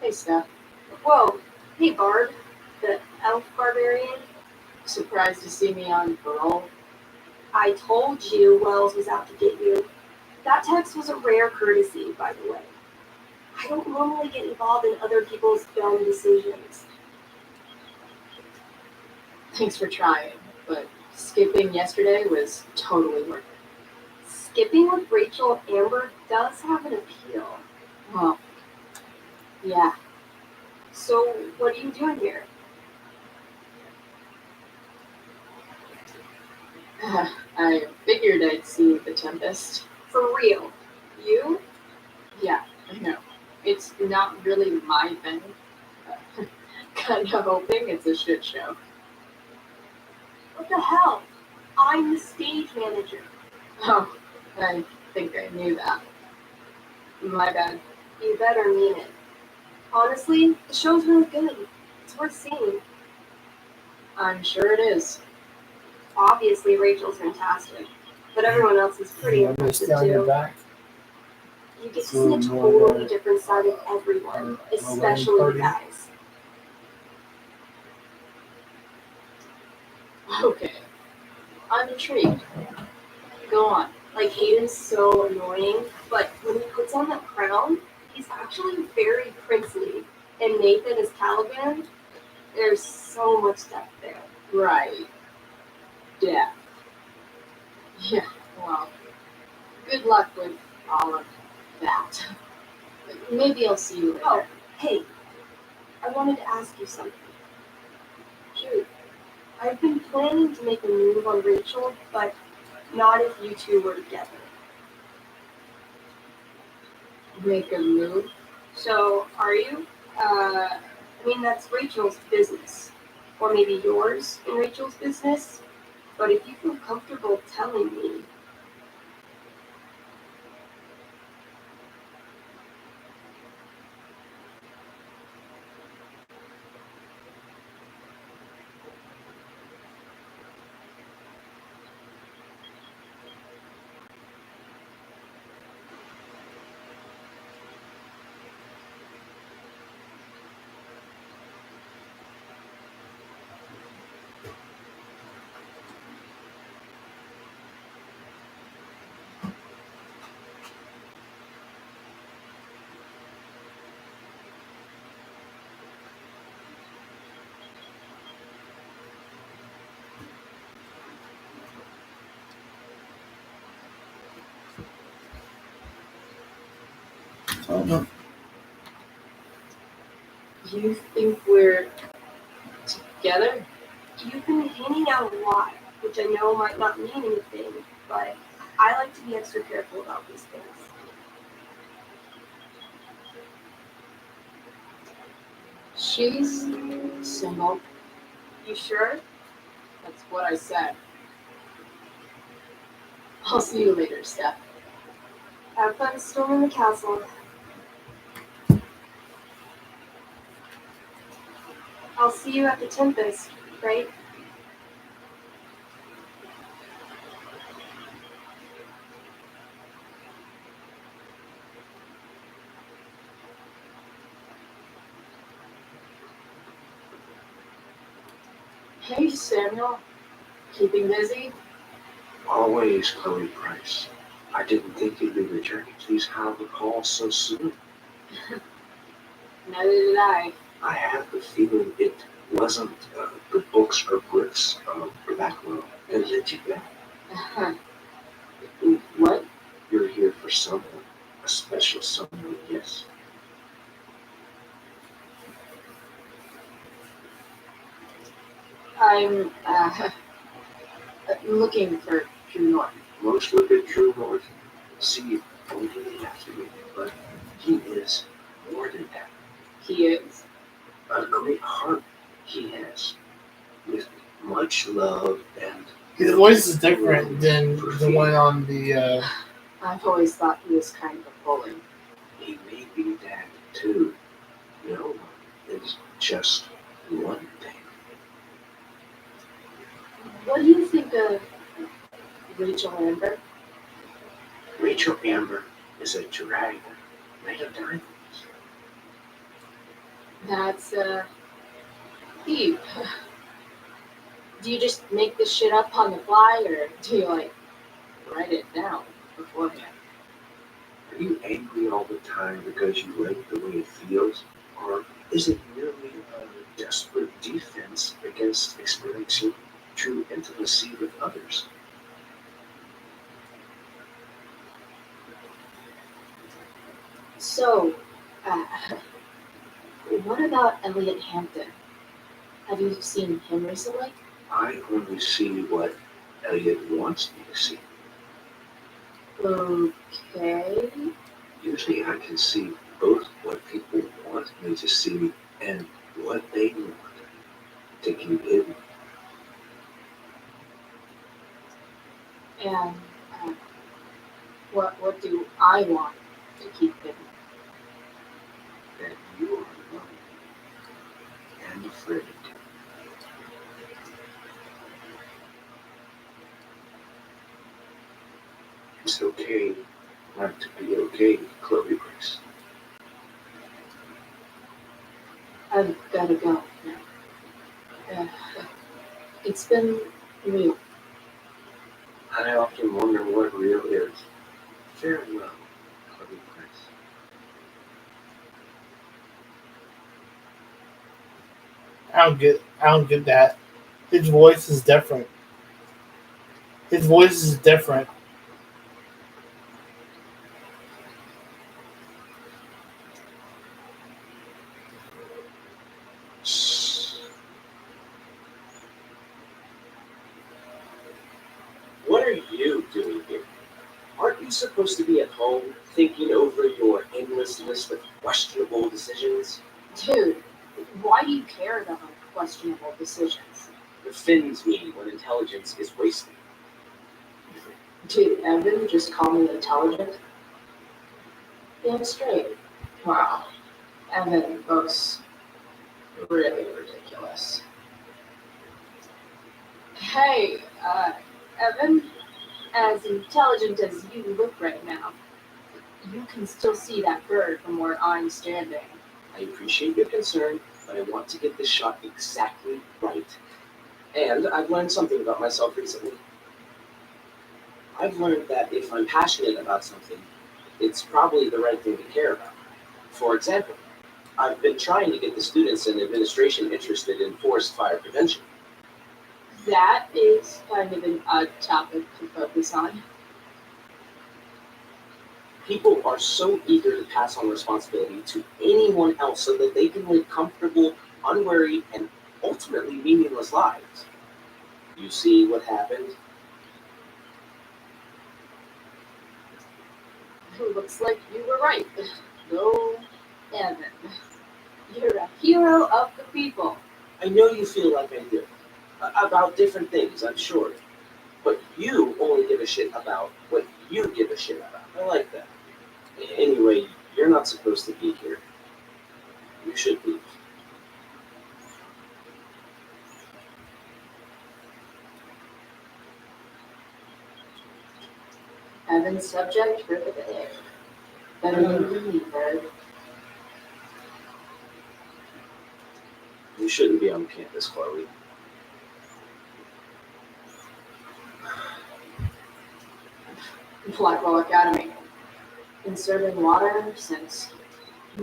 Hey, Steph. Whoa, hey Barb, the elf barbarian. Surprised to see me on parole? I told you Wells was out to get you. That text was a rare courtesy, by the way. I don't normally get involved in other people's dumb decisions. Thanks for trying, but skipping yesterday was totally worth it. Skipping with Rachel and Amber does have an appeal. Well, yeah. So, what are you doing here? I figured I'd see the Tempest. For real? You? Yeah, I know. It's not really my thing. Kind of hoping it's a shit show. What the hell? I'm the stage manager. Oh, I think I knew that. My bad. You better mean it. Honestly, the show's really good. It's worth seeing. I'm sure it is. Obviously, Rachel's fantastic, but everyone else is pretty I'm gonna impressive stay on your too. back. You get to So see a more totally different side of everyone, especially party. the guys. Okay. I'm intrigued. Go on. Like, Hayden's so annoying, but when he puts on that crown, he's actually very princely. And Nathan is Caliban. There's so much depth there. Right. Yeah. Yeah, well, good luck with all of that. Maybe I'll see you later. Oh, hey, I wanted to ask you something. Shoot, I've been planning to make a move on Rachel, but not if you two were together. Make a move? So, are you? I mean, that's Rachel's business. Or maybe yours and Rachel's business. But if you feel comfortable telling me. Oh, no. You think we're together? You've been hanging out a lot, which I know might not mean anything, but I like to be extra careful about these things. She's single. You sure? That's what I said. I'll see you later, Steph. Have fun storming the castle. I'll see you at the Tempest, right? Hey, Samuel. Keeping busy? Always, Chloe Price. I didn't think you'd be returning these Howard calls so soon. Neither did I. I have the feeling it wasn't the books or bricks of Blackwell that led you back. What? You're here for someone, a special someone, yes. I'm looking for True North. Most look at True North, see only the afternoon, but he is more than that. He is. A great heart he has, with much love and His voice is different than the one on the. I've always thought he was kind of a bully. he may be that too. No, it's just one thing. What do you think of Rachel Amber? Rachel Amber is a dragon made of diamonds. That's deep. Do you just make this shit up on the fly, or do you write it down beforehand? Are you angry all the time because you like the way it feels? Or is it merely a desperate defense against experiencing true intimacy with others? So, what about Elliot Hampton? Have you seen him recently? I only see what Elliot wants me to see. Okay. Usually I can see both what people want me to see and what they want to keep hidden. And what do I want to keep hidden? That you are alone and afraid. It's okay not to be okay, Chloe Grace. I've gotta go now. It's been real. I often wonder what real is. Farewell, Chloe Grace. I don't get that. His voice is different. His voice is different. What are you doing here? Aren't you supposed to be at home thinking over your endless list of questionable decisions? Dude, why do you care about my questionable decisions? It offends me when intelligence is wasted. Did Evan just call me intelligent? Damn straight. Wow. Evan looks really ridiculous. Hey, Evan, as intelligent as you look right now, you can still see that bird from where I'm standing. I appreciate your concern, but I want to get this shot exactly right. And I've learned something about myself recently. I've learned that if I'm passionate about something, it's probably the right thing to care about. For example, I've been trying to get the students and administration interested in forest fire prevention. That is kind of an odd topic to focus on. People are so eager to pass on responsibility to anyone else so that they can live comfortable, unworried, and ultimately meaningless lives. You see what happened? Looks like you were right. Go, Evan. You're a hero of the people. I know you feel like I do. About different things, I'm sure. But you only give a shit about what you give a shit about. I like that. Anyway, you're not supposed to be here. You should leave. Evan's subject for the day. Better than me, bird. You shouldn't be on campus, Chloe. Blackwell Academy. Conserving water since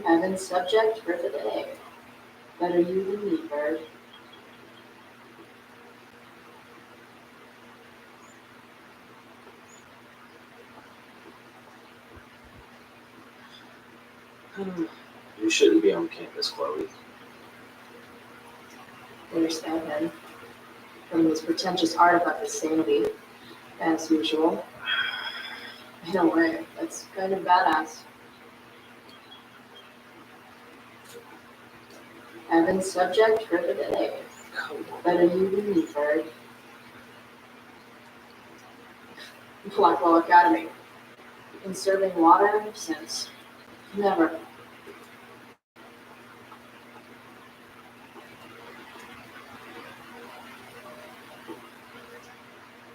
Evan's subject for the day. Better you than me, bird. You shouldn't be on campus, Chloe. There's Evan. from this pretentious art about his sanity, as usual. In a way, that's kind of badass. Evan's subject for the day. Better you than me, Bird. Blackwell Academy. Been serving water since. Never.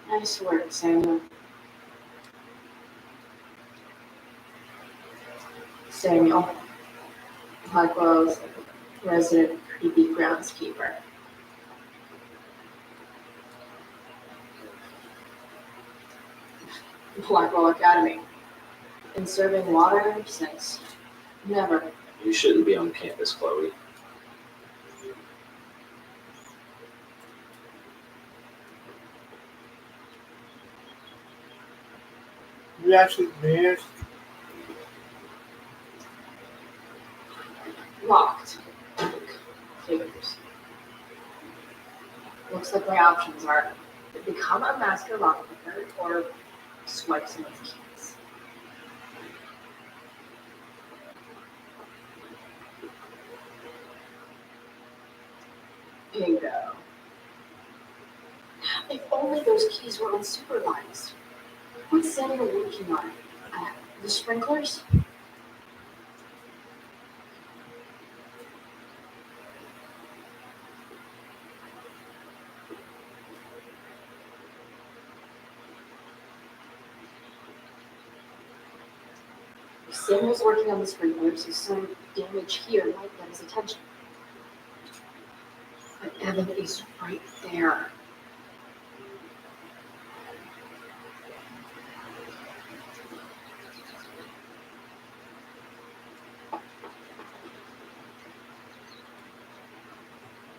Nice work, Samuel. Samuel. Blackwell's resident creepy groundskeeper. Blackwell Academy. Been serving water since. Never. You shouldn't be on campus, Chloe. We actually moved. Locked. Figures. Looks like my options are become a master lockpicker or swipe some of the keys. Bingo. If only those keys were unsupervised. What's Samuel working on? The sprinklers? If Samuel's working on the sprinklers, so some damage here might get his attention. But Evan is right there.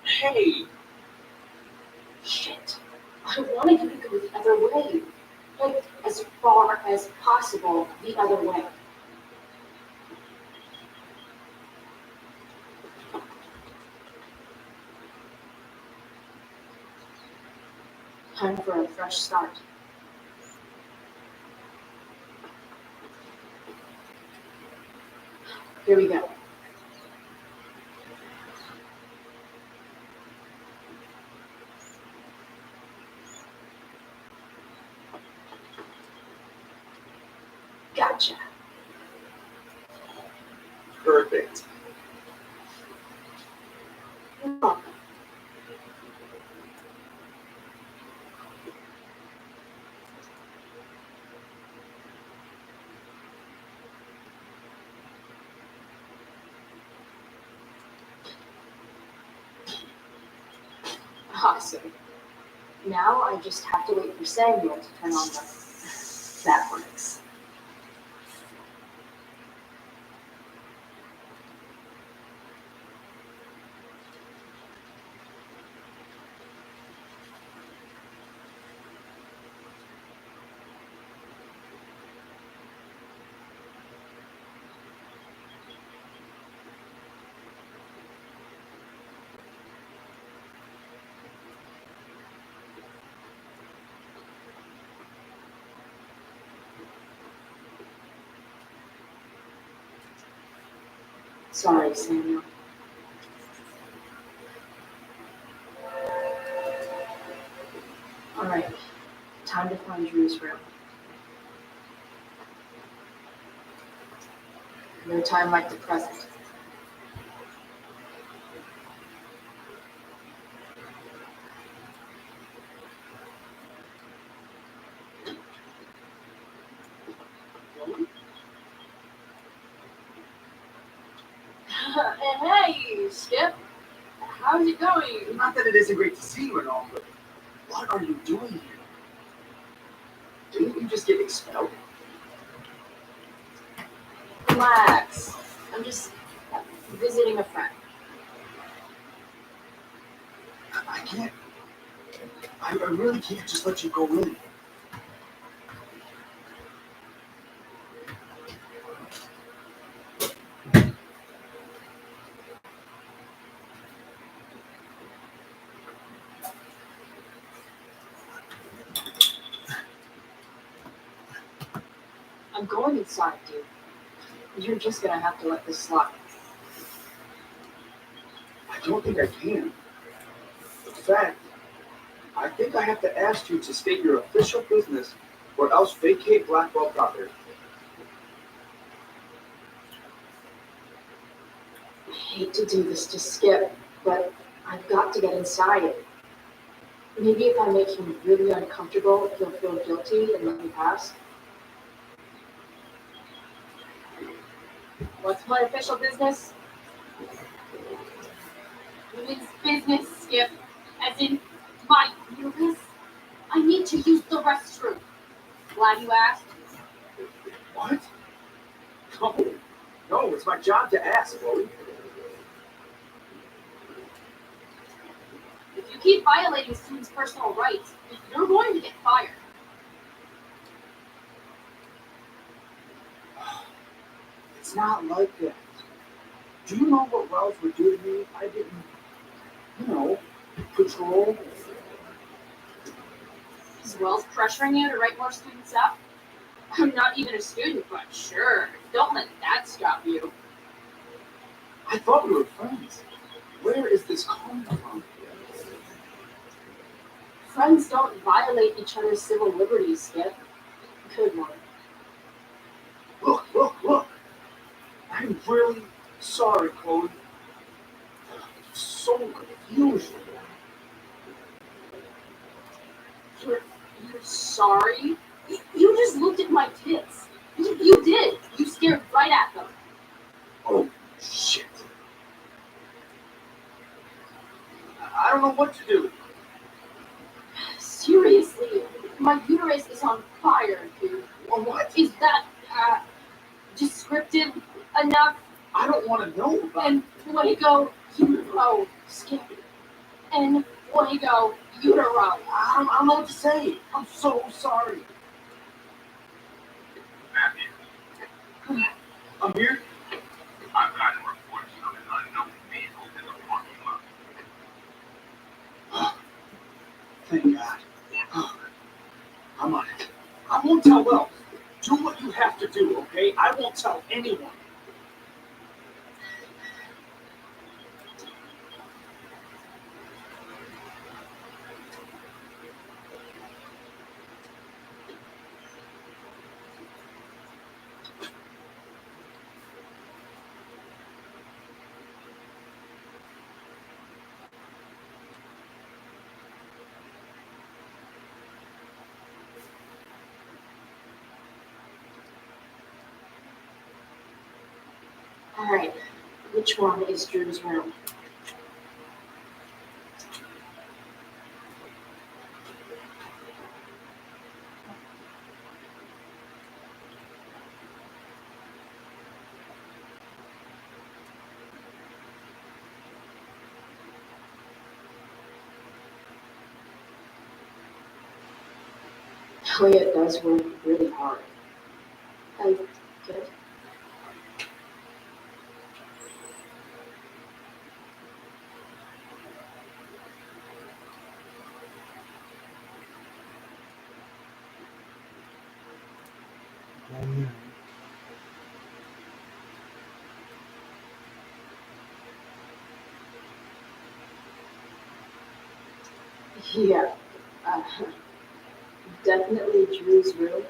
Hey! Shit. I wanted you to go the other way. Like, as far as possible, the other way. Time for a fresh start. Here we go. Gotcha. Perfect. You're welcome. Awesome. Now I just have to wait for Samuel to turn on the that works. Sorry, Samuel. All right, time to find Drew's room. No time like the present. Hey, Skip. How's it going? Not that it isn't great to see you and all, but what are you doing here? Didn't you just get expelled? Relax. I'm just visiting a friend. I can't. I really can't just let you go in. I'm going inside, dude. You're just gonna have to let this slide. I don't think I can. In fact, I think I have to ask you to state your official business or else vacate Blackwell property. I hate to do this to Skip, but I've got to get inside it. Maybe if I make him really uncomfortable, he'll feel guilty and let me pass. What's my official business? Women's business, Skip. As in, my uterus. I need to use the restroom. Glad you asked. What? No, it's my job to ask, Chloe. If you keep violating students' personal rights, you're going to get fired. It's not like that. Do you know what Wells would do to me if I didn't, patrol? Is Wells pressuring you to write more students up? I'm not even a student, but sure. Don't let that stop you. I thought we were friends. Where is this coming from? Friends don't violate each other's civil liberties, Skip. Good one. Look. I'm really sorry, Chloe. So confused. You're sorry? You just looked at my tits. You did. You stared right at them. Oh, shit. I don't know what to do. Seriously, my uterus is on fire, dude. Well, what? Is that descriptive enough? I don't want to know about And Fuego utero, Skip. And Fuego utero. I don't know what to say. I'm so sorry. Matthew, I'm here. I've gotten reports of an unknown vehicle in the parking lot. Thank God. I'm on it. I won't tell Wells. Do what you have to do, okay? I won't tell anyone. All right, which one is Drew's room? Elliot does work really hard. Good. Yeah, uh, definitely Drew's room.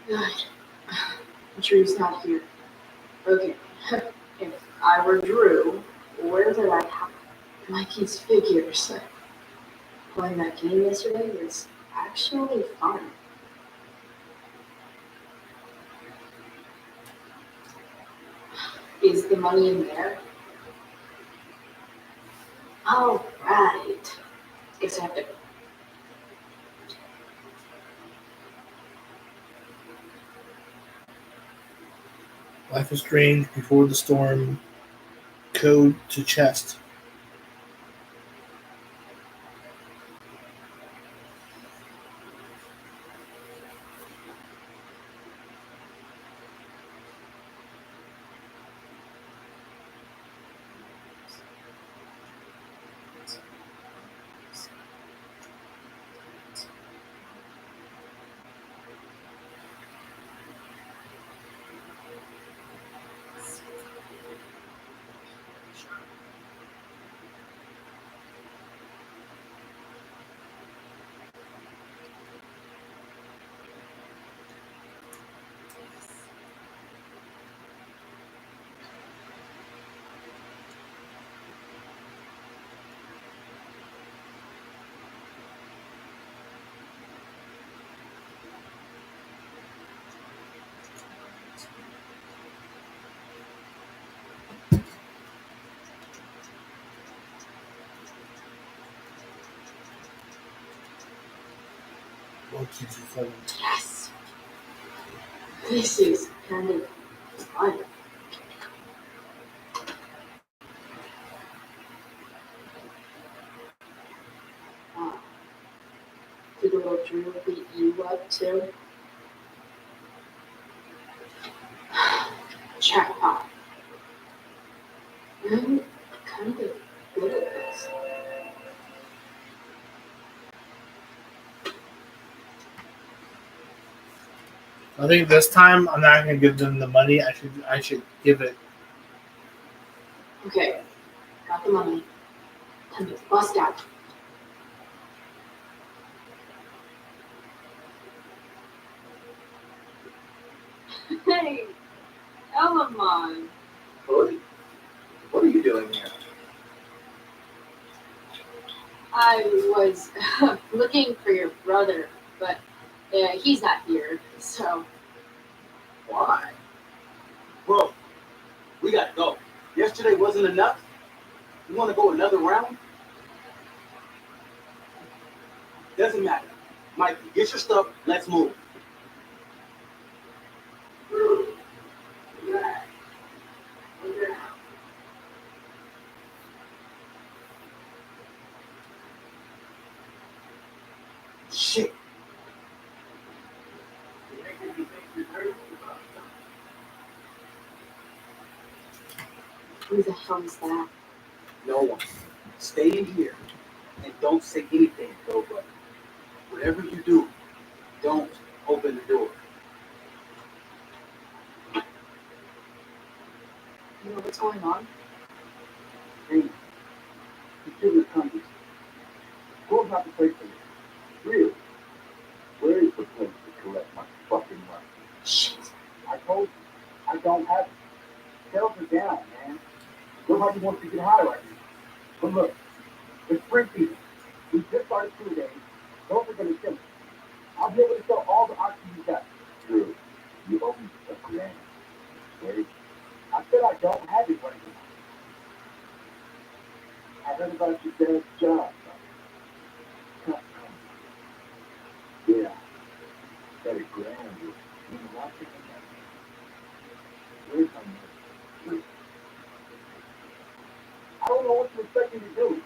Good. Drew's not here. Okay, if I were Drew, where did I have Mikey's figures? Playing that game yesterday was actually fun. Is the money in there? All right. Guess I have to. Life is strange before the storm. Code to chest. What keeps you floating? Yes. This is kind of fun. Did little Drew beat you up too? Jackpot. I'm kind of good at this. I think this time I'm not gonna give them the money. I should give it. Okay, got the money. Time to bust out. Hey, Elamon. Cody, what are you doing here? I was looking for your brother, but he's not here, so. Why? Bro, we gotta go. Yesterday wasn't enough? You wanna go another round? Doesn't matter. Mikey, get your stuff, let's move. Shit. Who the hell is that? No one. Stay in here and don't say anything, though, but whatever you do, don't open the door. You know what's going on? Hey, you shouldn't have come here. Go about the place for me. Really? Where is the place to collect my fucking money? Shit. I told you, I don't have it. Sales are down, man. Nobody wants to get high right now. But look, it's spring season. We just started 2 days. Those are going to kill us. I'll be able to sell all the oxygen you got. True. You owe me $1,000. Okay? I said I don't have it right now. I heard about your dad's job. Yeah. That $1,000. You know, I think where's my money? I don't know what you expect me to do.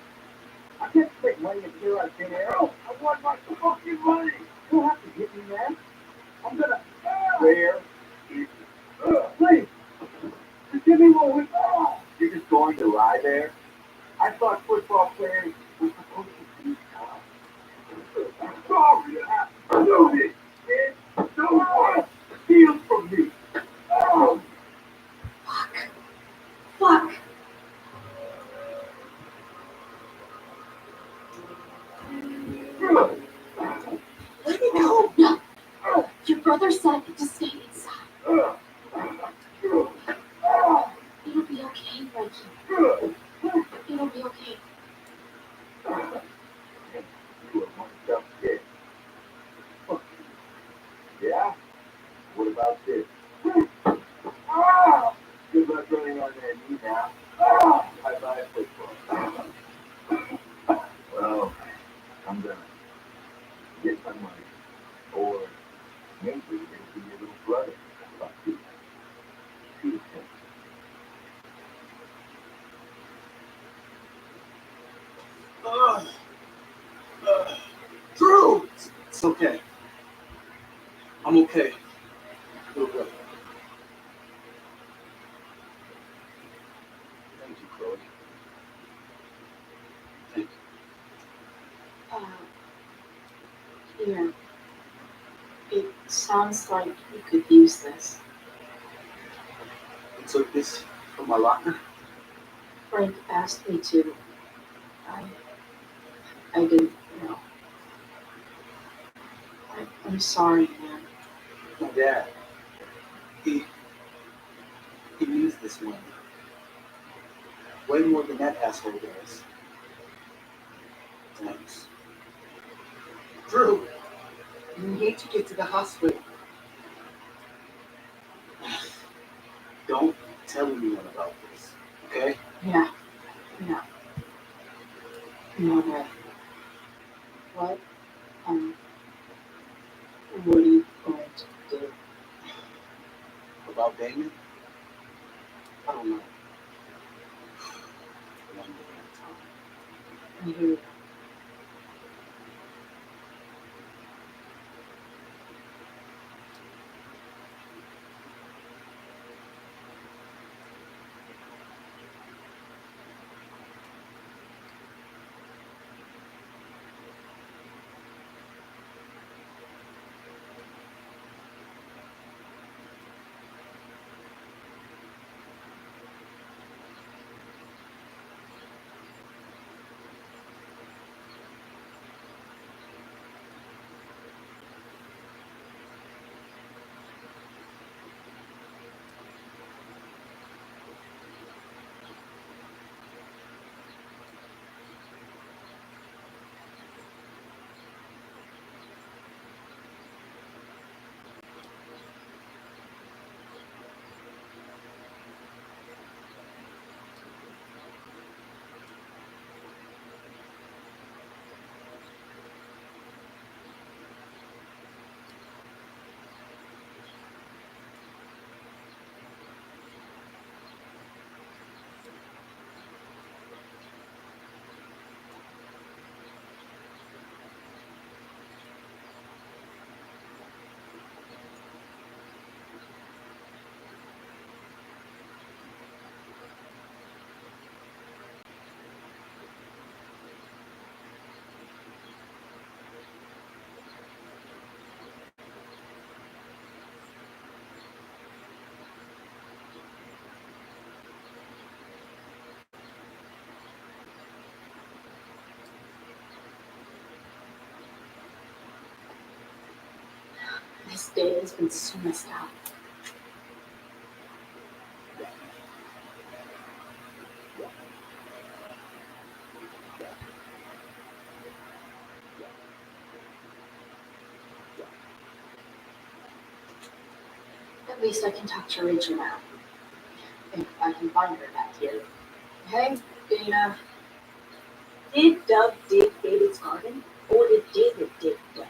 I can't take money and clear out thin air. No, I want my fucking money. You don't have to hit me, man. I'm gonna. Where is it? Please. Just give me one with. You're just going to lie there? I thought football players were supposed to be calm. I'm sorry to have to do this, kid. Don't want to steal from me. Oh. Fuck. No, no. Your brother said to stay inside. It'll be okay, Reggie. It'll be okay. You are one tough kid. Yeah? What about this? Good luck running on that knee now. I buy a football. Well, I'm gonna get my money. Or maybe it'll be your little brother. Fuck you. See you soon. Drew! It's okay. I'm okay. Little brother. Thank you, Chloe. Thank you. Here. It sounds like you could use this. You took this from my locker? Frank asked me to. I didn't know. I'm sorry, man. My dad. He needs this money. Way more than that asshole does. Thanks. Drew, you need to get to the hospital. Don't tell anyone about this, okay? Yeah. You know that. What? What are you going to do? About Damien? I don't know. One day at a time. I hear you. This day has been so messed up. At least I can talk to Rachel now. If I can find her back here. Hey, Dana. Did Doug dig David's garden? Or did David dig Doug's?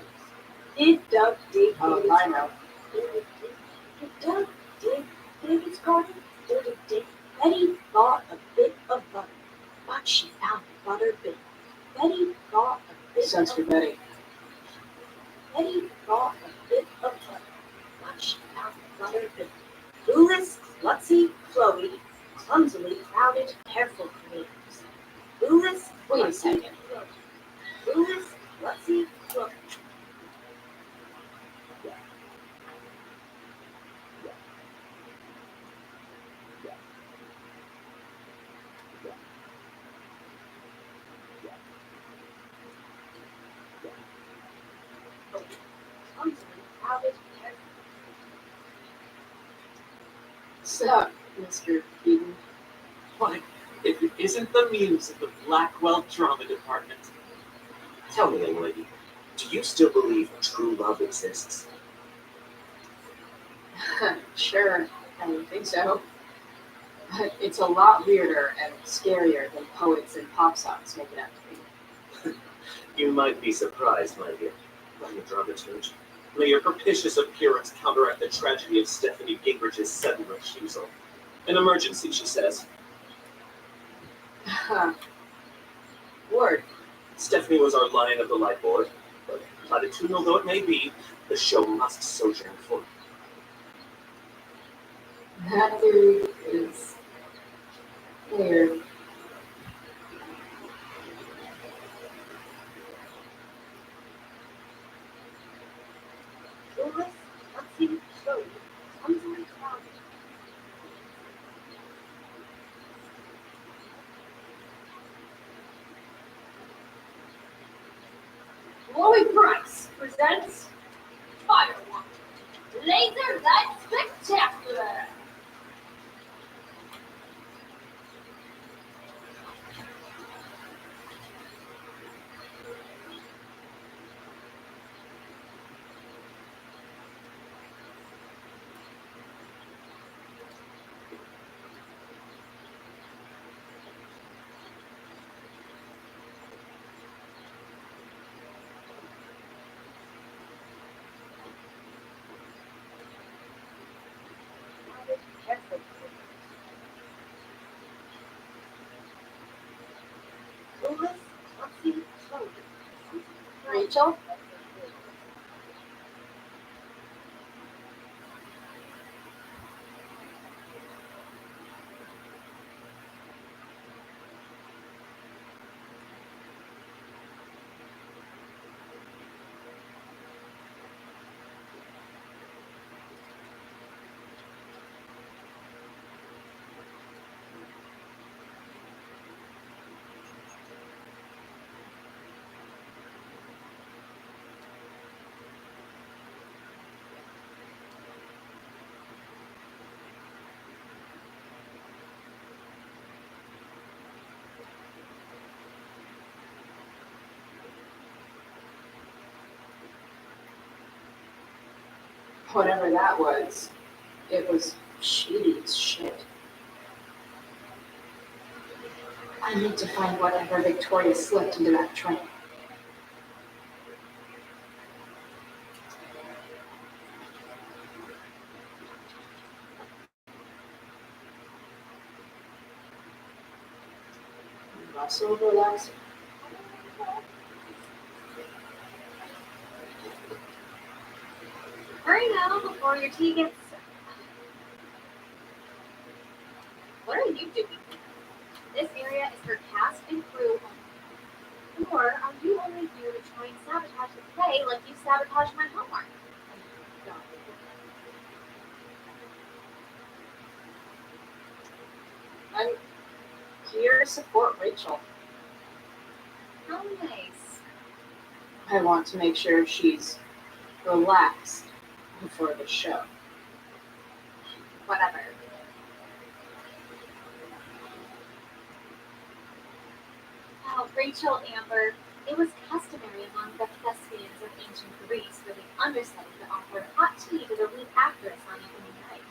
Did Doug dig David's garden? Did Doug dig David's garden? Or did Betty bought a bit of butter, but she found the butter bitter. Betty bought a bit Sense for Betty. Betty bought a bit of butter, but she found the butter bitter. Clueless, klutzy, Chloe, clumsily crowded, careful creators. Clueless, wait a second. Clueless, klutzy, Chloe. Clumsily crowded, careful. Sup, Mr. Keaton? Why, if it isn't the muse of the Blackwell Drama Department. Tell me, young lady, do you still believe true love exists? Sure, I think so. But it's a lot weirder and scarier than poets and pop songs make it out to be. You might be surprised, my dear. I'm a dramaturge. May your propitious appearance counteract the tragedy of Stephanie Gingrich's sudden refusal. An emergency, she says. Word. Stephanie was our lion of the light board, but platitudinal though it may be, the show must sojourn forth. That theory is weird. Clueless, klutzy, Chloe, clumsily crowded. Chloe Price presents Firewalk. Laser Light Spectacular. Rachel? Whatever that was, it was shady as shit. I need to find whatever Victoria slipped into that train. Muscle relaxer. Hurry now before your tea gets. What are you doing? This area is for cast and crew only. Or are you only here to try and sabotage the play like you sabotaged my homework? I'm here to support Rachel. How nice. I want to make sure she's relaxed before the show. Whatever. Oh, Rachel Amber, it was customary among the thespians of ancient Greece for the understudy to offer hot tea to the lead actress on opening night,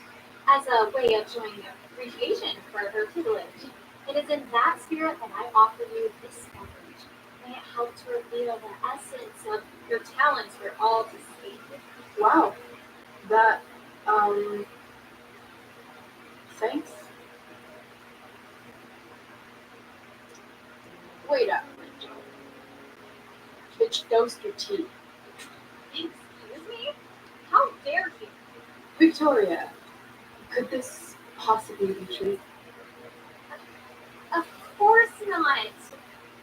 as a way of showing appreciation for her tutelage. It is in that spirit that I offer you this beverage. May it help to reveal the essence of your talents for all to see. Wow. That, thanks. Wait up, Rachel. Bitch, dosed your tea. Excuse me? How dare you? Victoria, could this possibly be true? Of course not.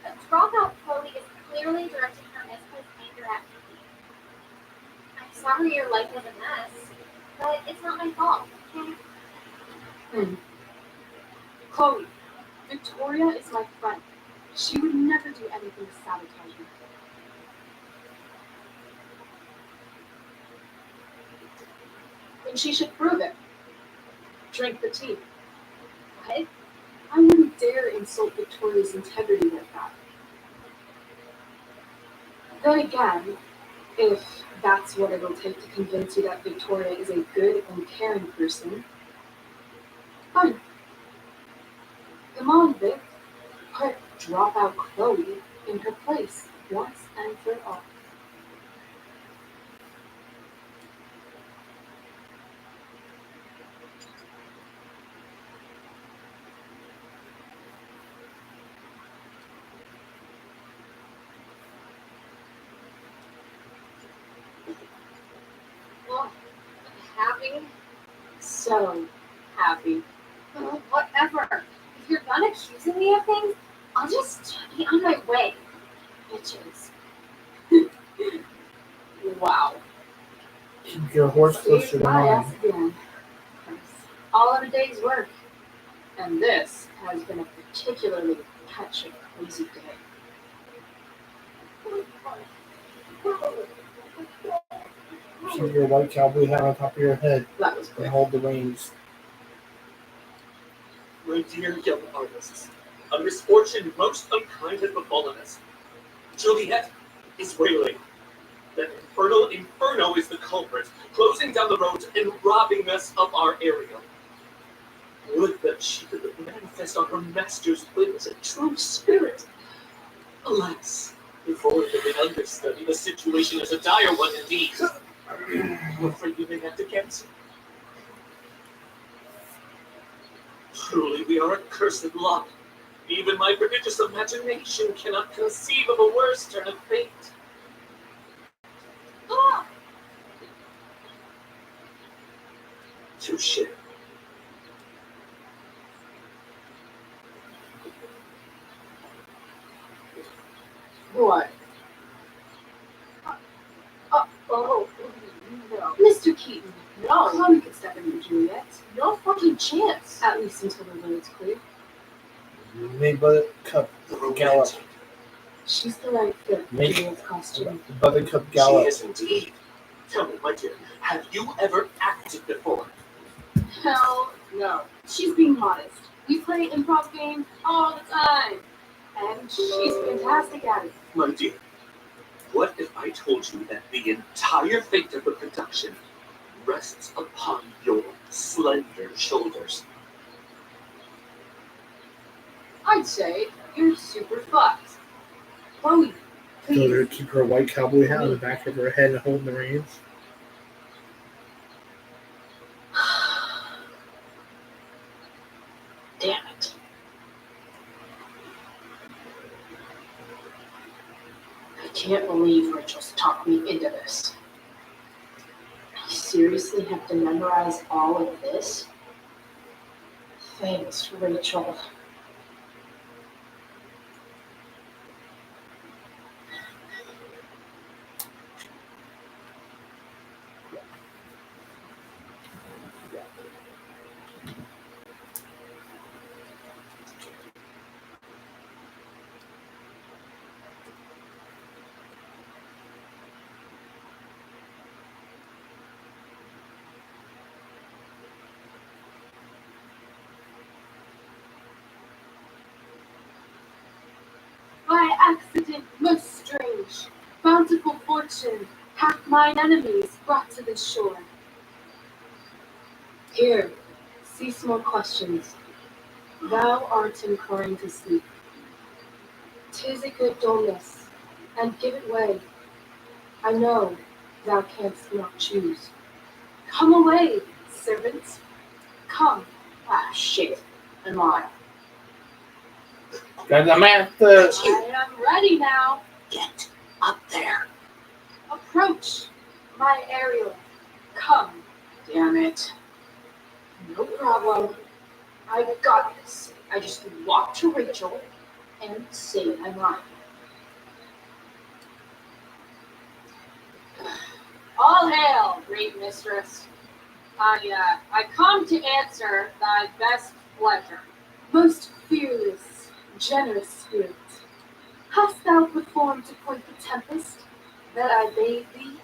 A dropout Chloe is clearly directing her misplaced anger at me. I'm sorry your life was a mess, but it's not my fault, okay? Chloe, Victoria is my friend. She would never do anything to sabotage me. And she should prove it. Drink the tea. What? I wouldn't dare insult Victoria's integrity like that. Then again, if that's what it'll take to convince you that Victoria is a good and caring person, fine. Come on, Vic. Put dropout Chloe in her place once and for all. Well, happy? So happy. Well, whatever. If you're done accusing me of things, I'll just be on my way. Bitches. Wow. Keep your horse close to the My line. ass again. All of a day's work. And this has been a particularly touch and crazy day. Keep your white cowboy hat on top of your head That was and quick. hold the reins. My dear young artists, a misfortune most unkind has befallen us. Juliet is wailing. That infernal Inferno is the culprit, closing down the roads and robbing us of our area. Would that she could manifest on her master's lips a true spirit. Alas, before we can understudy, the situation is a dire one indeed. I'm afraid we may have to cancel. Truly, we are a cursed lot. Even my prodigious imagination cannot conceive of a worse turn of fate. Touche. What? Oh, no. Mr. Keaton, no. Chloe could step in for Juliet. No fucking chance. At least until the road's clear. May Buttercup Gallop. She's the right fit for Make Juliet's costume. Buttercup She Gallop. is indeed. Tell me, my dear, have you ever acted before? Hell no. She's being modest. We play improv games all the time. And she's fantastic at it. My dear, what if I told you that the entire fate of the production rests upon your slender shoulders? I'd say you're super fucked. Chloe, Told her to keep her white cowboy hat on the back of her head and hold the reins. Damn it. I can't believe Rachel's talked me into this. I seriously have to memorize all of this? Thanks, Rachel. by accident most strange, bountiful fortune hath mine enemies brought to this shore. Here, cease more questions. Thou art inclined to sleep. 'Tis a good dullness, and give it way. I know thou canst not choose. Come away, servant. Come. Ah, shit. Am I? Guys, I'm at the. I am ready now. Get up there. Approach, my Ariel. Come. Damn it. No problem. I've got this. I just walk to Rachel and say I'm lying. All hail, great mistress. I come to answer thy best pleasure. Most fearless, generous spirit, hast thou performed to point the tempest that I bade thee?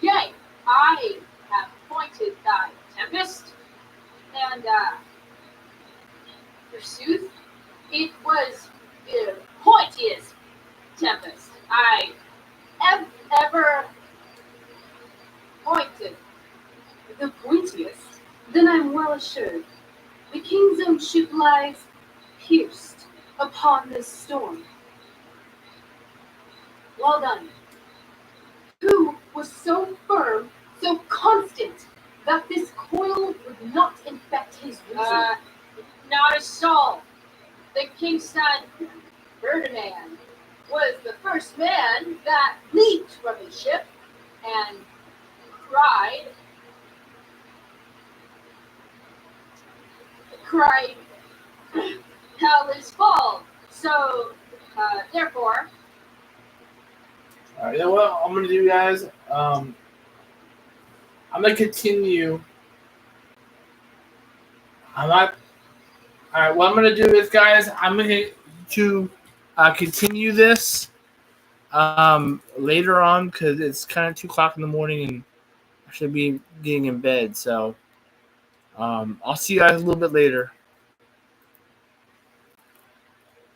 Yea, I have pointed thy tempest, and forsooth, it was the pointiest tempest I ever pointed. The pointiest? Then I'm well assured. The king's own ship lies pierced upon this storm. Well done. Who was so firm, so constant, that this coil would not infect his reason? Not a soul. The king's son, Ferdinand, was the first man that leaped from his ship and cried, hell is full. So, therefore. All right, you know what I'm gonna do, guys? I'm gonna continue. I'm not. All right, what I'm gonna do is, guys, I'm going to continue this later on because it's kind of 2:00 in the morning and I should be getting in bed. So I'll see you guys a little bit later.